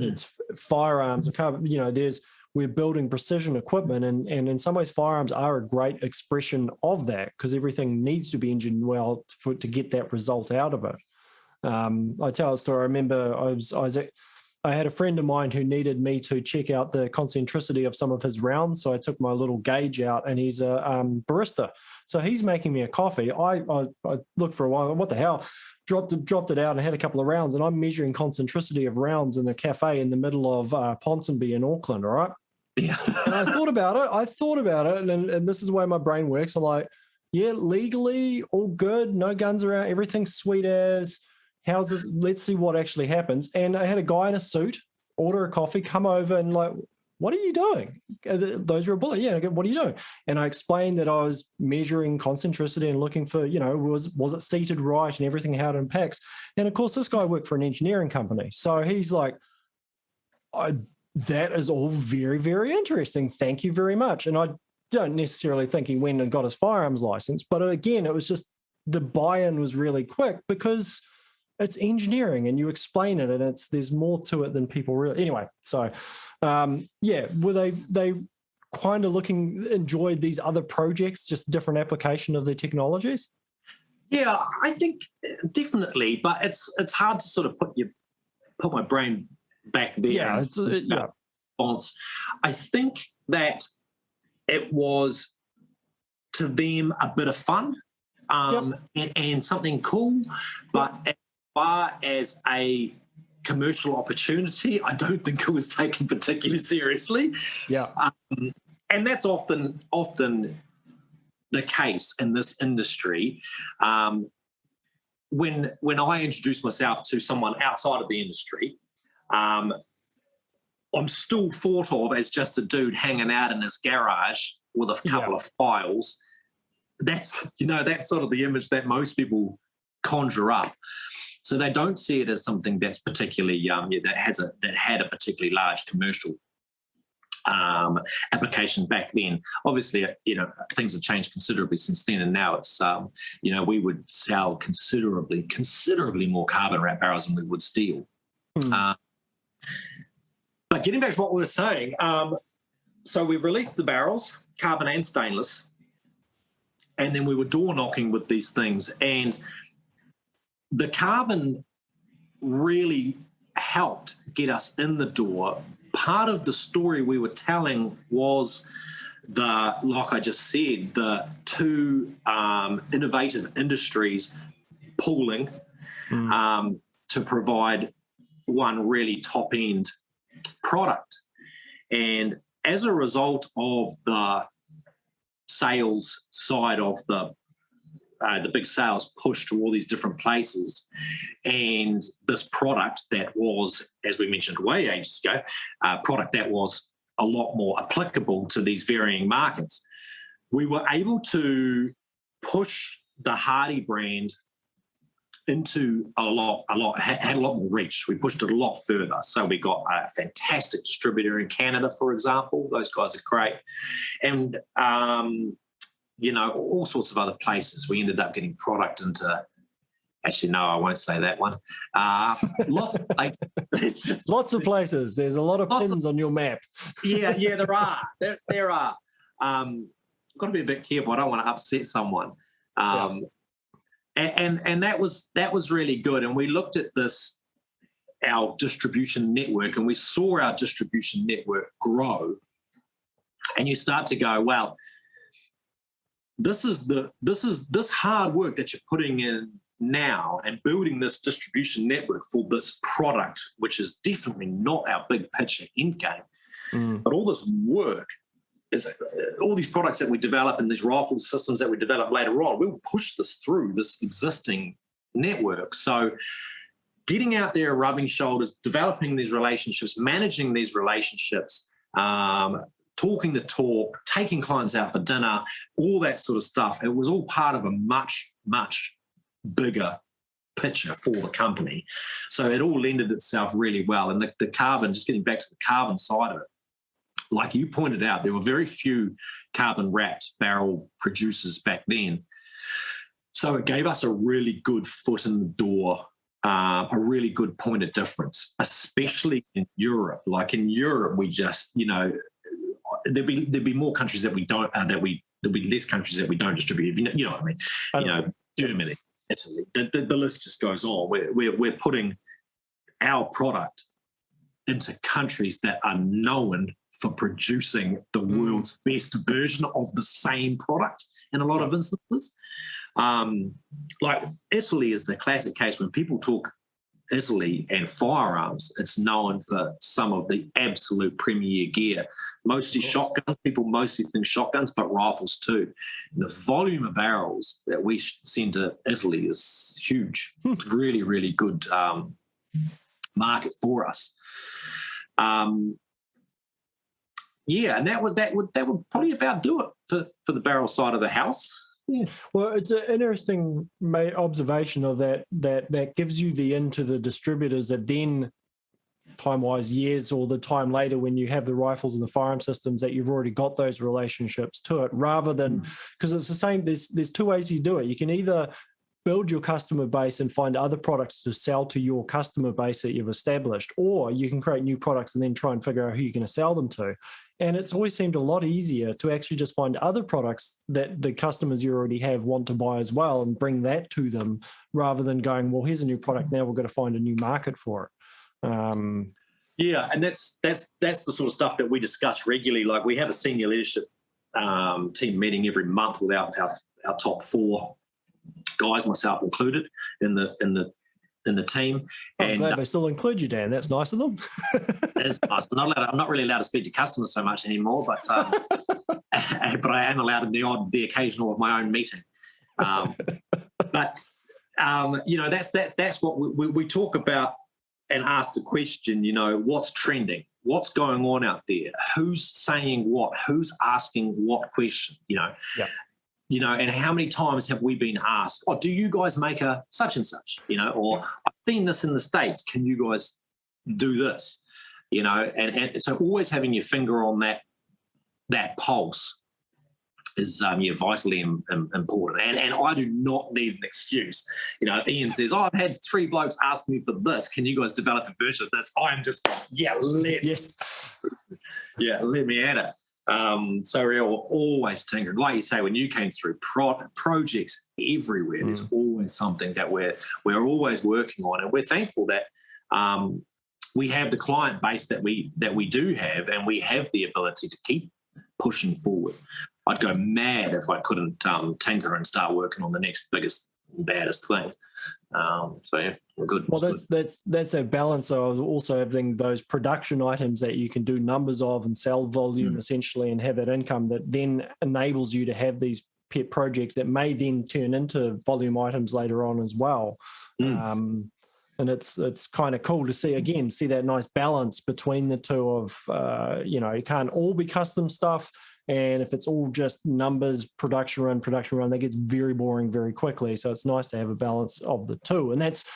firearms or carbon, we're building precision equipment, and in some ways firearms are a great expression of that, because everything needs to be engineered well to get that result out of it. I tell a story. I remember I had a friend of mine who needed me to check out the concentricity of some of his rounds. So I took my little gauge out, and he's a barista. So he's making me a coffee. I looked for a while. What the hell? Dropped it out and had a couple of rounds, and I'm measuring concentricity of rounds in a cafe in the middle of Ponsonby in Auckland. All right. Yeah. And I thought about it, and this is the way my brain works. I'm like, yeah, legally all good, no guns around, everything's sweet as. How's this? Let's see what actually happens. And I had a guy in a suit order a coffee, come over and like, what are you doing? Those are a bullet. Yeah. What are you doing? And I explained that I was measuring concentricity and looking for, was it seated right and everything, how it impacts. And of course, this guy worked for an engineering company. So he's like, that is all very, very interesting. Thank you very much. And I don't necessarily think he went and got his firearms license, but again, it was just the buy-in was really quick, because it's engineering and you explain it, and there's more to it than people really. Anyway, so were they kind of enjoyed these other projects, just different application of the technologies? Yeah, I think definitely, but it's hard to sort of put my brain back there. Yeah, response. I think that it was to them a bit of fun, and something cool, but as far as a commercial opportunity, I don't think it was taken particularly seriously. Yeah. and that's often the case in this industry. When I introduce myself to someone outside of the industry, I'm still thought of as just a dude hanging out in his garage with a couple of files. That's sort of the image that most people conjure up. So they don't see it as something that's particularly that had a particularly large commercial application back then. Obviously, things have changed considerably since then, and now it's we would sell considerably more carbon wrap barrels than we would steel. But getting back to what we were saying, so we've released the barrels, carbon and stainless, and then we were door knocking with these things, and the carbon really helped get us in the door. Part of the story we were telling was like I just said, the two innovative industries pooling to provide one really top-end product. And as a result of the sales side of the big sales push to all these different places, and this product that was, as we mentioned way ages ago, a product that was a lot more applicable to these varying markets, we were able to push the Hardy brand into had a lot more reach. We pushed it a lot further. So we got a fantastic distributor in Canada, for example. Those guys are great. And all sorts of other places. We ended up getting product into, actually, no, I won't say that one. Lots of places. It's just lots of places. There's a lot of pins on your map. Yeah, there are. There are. I've got to be a bit careful. I don't want to upset someone. And that was really good. And we looked at our distribution network, and we saw our distribution network grow. And you start to go, well, this hard work that you're putting in now and building this distribution network for this product, which is definitely not our big picture end game, but all this work is all these products that we develop and these rifle systems that we develop later on, we'll push this through this existing network. So getting out there, rubbing shoulders, developing these relationships, managing these relationships, talking the talk, taking clients out for dinner, all that sort of stuff. It was all part of a much, much bigger picture for the company. So it all lended itself really well. And the carbon, just getting back to the carbon side of it, like you pointed out, there were very few carbon-wrapped barrel producers back then. So it gave us a really good foot in the door, a really good point of difference, especially in Europe. Like in Europe, we just, there'd be more countries that we don't, there'll be less countries that we don't distribute. You know what I mean? Germany, Italy, the list just goes on. We're putting our product into countries that are known for producing the world's best version of the same product in a lot of instances. Like Italy is the classic case. When people talk Italy and firearms, it's known for some of the absolute premier gear, mostly shotguns. People mostly think shotguns, but rifles too. The volume of barrels that we send to Italy is huge. Really, really good market for us. And that would probably about do it for the barrel side of the house. Yeah. Well, it's an interesting observation of that gives you the into the distributors that then time-wise years or the time later when you have the rifles and the firearm systems that you've already got those relationships to it, rather than, because it's the same, there's two ways you do it. You can either build your customer base and find other products to sell to your customer base that you've established, or you can create new products and then try and figure out who you're going to sell them to. And it's always seemed a lot easier to actually just find other products that the customers you already have want to buy as well and bring that to them, rather than going, well, here's a new product, now we've got to find a new market for it. Yeah, and that's the sort of stuff that we discuss regularly. Like we have a senior leadership team meeting every month with our top 4 guys, myself included, in the in the team. I'm glad they still include you, Dan. That's nice of them. It's nice. I'm not really allowed to speak to customers so much anymore, but but I am allowed in the occasional of my own meeting. But that's what we talk about and ask the question. What's trending? What's going on out there? Who's saying what? Who's asking what question? Yeah. And how many times have we been asked, "Oh, do you guys make a such and such?" Or I've seen this in the States. Can you guys do this? And so always having your finger on that pulse is vitally important. And I do not need an excuse. If Ian says, "Oh, I've had 3 blokes ask me for this. Can you guys develop a version of this?" I'm just, yes. Yeah, let me at it. So we're always tinkering. Like you say, when you came through, projects everywhere. There's always something that we're always working on, and we're thankful that we have the client base that we do have, and we have the ability to keep pushing forward. I'd go mad if I couldn't tinker and start working on the next biggest, baddest thing. So yeah, we're good. Well, that's a balance. So I was also having those production items that you can do numbers of and sell volume essentially, and have that income that then enables you to have these pet projects that may then turn into volume items later on as well. And it's kind of cool to see that nice balance between the two of, you can't all be custom stuff. And if it's all just numbers, production run, that gets very boring very quickly. So it's nice to have a balance of the two. And that's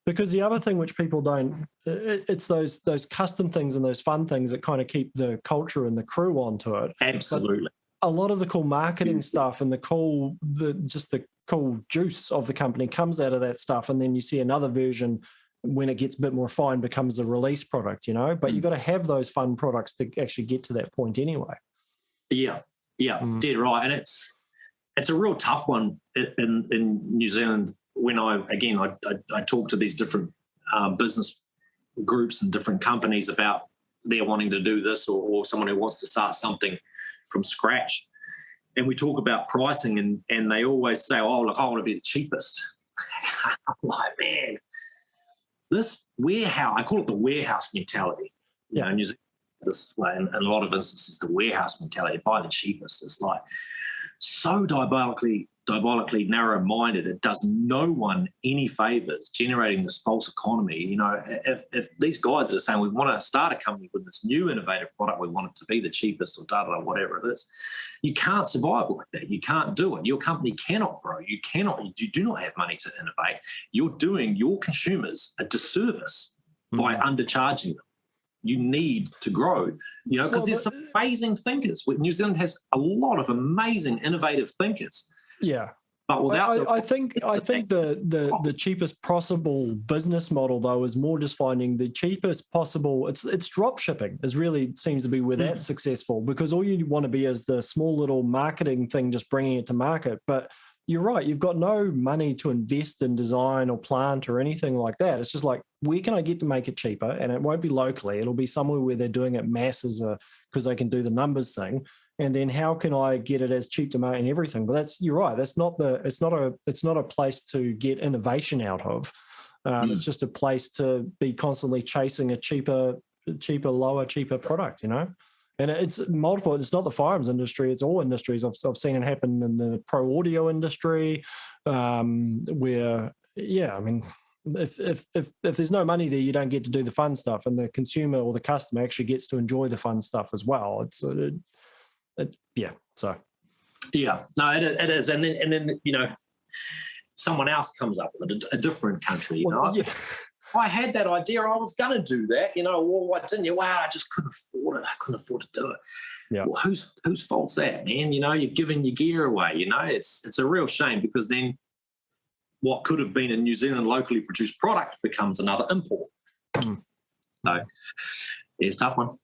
because the other thing which people don't, it's those custom things and those fun things that kind of keep the culture and the crew onto it. Absolutely. But a lot of the cool marketing stuff and the cool juice of the company comes out of that stuff. And then you see another version when it gets a bit more fine becomes a release product, but you've got to have those fun products to actually get to that point anyway. Yeah, dead right. And it's a real tough one in New Zealand. When I talk to these different business groups and different companies about they're wanting to do this, or someone who wants to start something from scratch, and we talk about pricing, and they always say, "Oh, look, I want to be the cheapest." I'm like, man, this warehouse, I call it the warehouse mentality. New Zealand this way, and in a lot of instances, the warehouse mentality, buy the cheapest. It's like so diabolically narrow-minded. It does no one any favors, generating this false economy. If these guys are saying we want to start a company with this new innovative product, we want it to be the cheapest or whatever it is, you can't survive like that. You can't do it. Your company cannot grow. You do not have money to innovate. You're doing your consumers a disservice by undercharging them. You need to grow, because there's some amazing thinkers. New Zealand has a lot of amazing, innovative thinkers. Yeah. But without I think the cheapest possible business model though is more just finding the cheapest possible. It's drop shipping is really seems to be where that's successful, because all you want to be is the small little marketing thing, just bringing it to market. But you're right, you've got no money to invest in design or plant or anything like that. It's just like, where can I get to make it cheaper? And it won't be locally. It'll be somewhere where they're doing it masses because they can do the numbers thing. And then how can I get it as cheap to make and everything? But you're right. It's not a place to get innovation out of. It's just a place to be constantly chasing a cheaper product, And it's multiple. It's not the firearms industry. It's all industries. I've seen it happen in the pro audio industry, where if there's no money there, you don't get to do the fun stuff, and the consumer or the customer actually gets to enjoy the fun stuff as well. It is, and then someone else comes up with a different country. I had that idea. I was going to do that. Well, why didn't you? Wow, I just couldn't afford it. I couldn't afford to do it. Yeah. Well, whose fault's that, man? You're giving your gear away. It's a real shame, because then what could have been a New Zealand locally produced product becomes another import. So it's a tough one.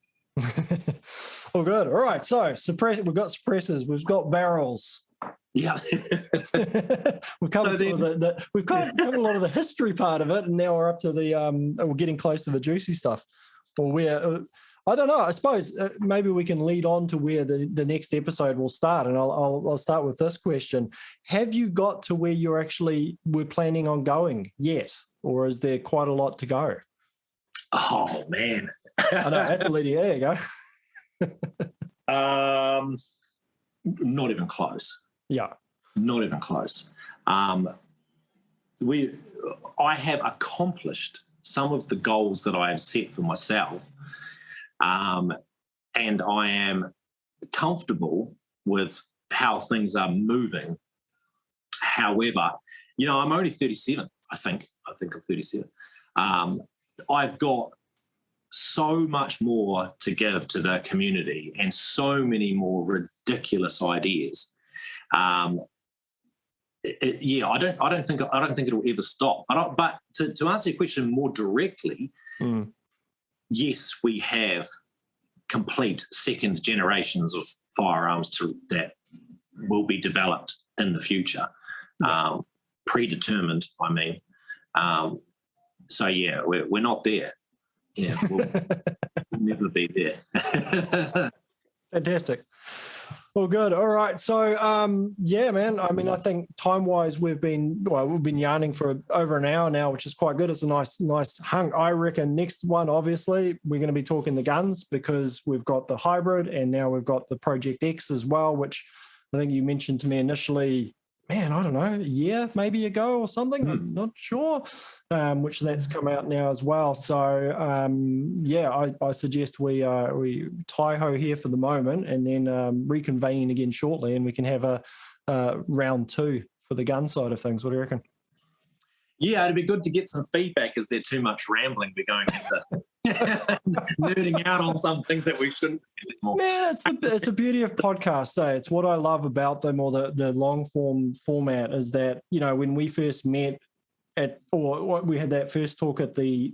Oh, good. All right. So we've got suppressors. We've got barrels. Yeah. We've covered we've covered a lot of the history part of it, and now we're up to we're getting close to the juicy stuff. Or where I don't know. I suppose maybe we can lead on to where the next episode will start, and I'll start with this question: have you got to where we're planning on going yet? or is there quite a lot to go? Oh man. I know, that's a leading. There you go. Not even close. Yeah. Not even close. I have accomplished some of the goals that I have set for myself, and I am comfortable with how things are moving. However, I'm only 37. I think I'm 37. I've got so much more to give to the community and so many more ridiculous ideas. I don't think it'll ever stop. But to answer your question more directly, yes, we have complete second generations of firearms that will be developed in the future, predetermined. I mean, so yeah, we're not there. Yeah, we'll never be there. Fantastic. Well, good. All right. So, yeah, man. I mean, I think time-wise, we've been yarning for over an hour now, which is quite good. It's a nice hunk. I reckon next one, obviously, we're going to be talking the guns, because we've got the hybrid and now we've got the Project X as well, which I think you mentioned to me initially, man, I don't know, a year maybe ago or something. I'm not sure, which that's come out now as well. So, yeah, I suggest we tie-ho here for the moment and then reconvene again shortly, and we can have a round two for the gun side of things. What do you reckon? Yeah, it'd be good to get some feedback. Is there too much rambling? We're going into nerding out on some things that we shouldn't anymore. Man, it's the beauty of podcasts. It's what I love about them, or the long form format, is that, when we first met we had that first talk at the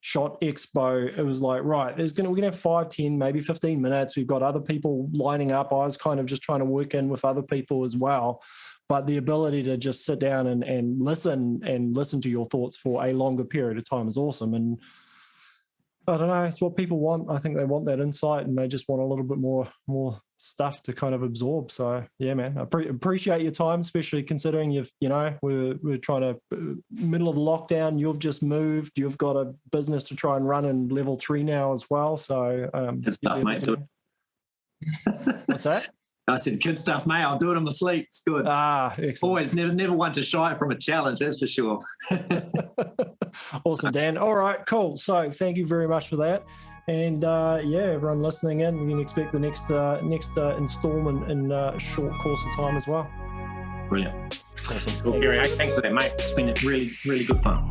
Shot Expo, it was like, right, we're gonna have 5, 10, maybe 15 minutes. We've got other people lining up. I was kind of just trying to work in with other people as well. But the ability to just sit down and listen to your thoughts for a longer period of time is awesome. And I don't know, it's what people want. I think they want that insight, and they just want a little bit more stuff to kind of absorb. So yeah, man, I appreciate your time, especially considering we're trying to middle of the lockdown. You've just moved. You've got a business to try and run in level 3 now as well. So good stuff, mate. What's that? I said, good stuff, mate. I'll do it in my sleep. It's good. Excellent. Always never one to shy from a challenge, that's for sure. Awesome, Dan. All right, cool. So thank you very much for that. And everyone listening in, you can expect the next installment in a short course of time as well. Brilliant. Awesome. Cool, Gary. Thanks for that, mate. It's been really, really good fun.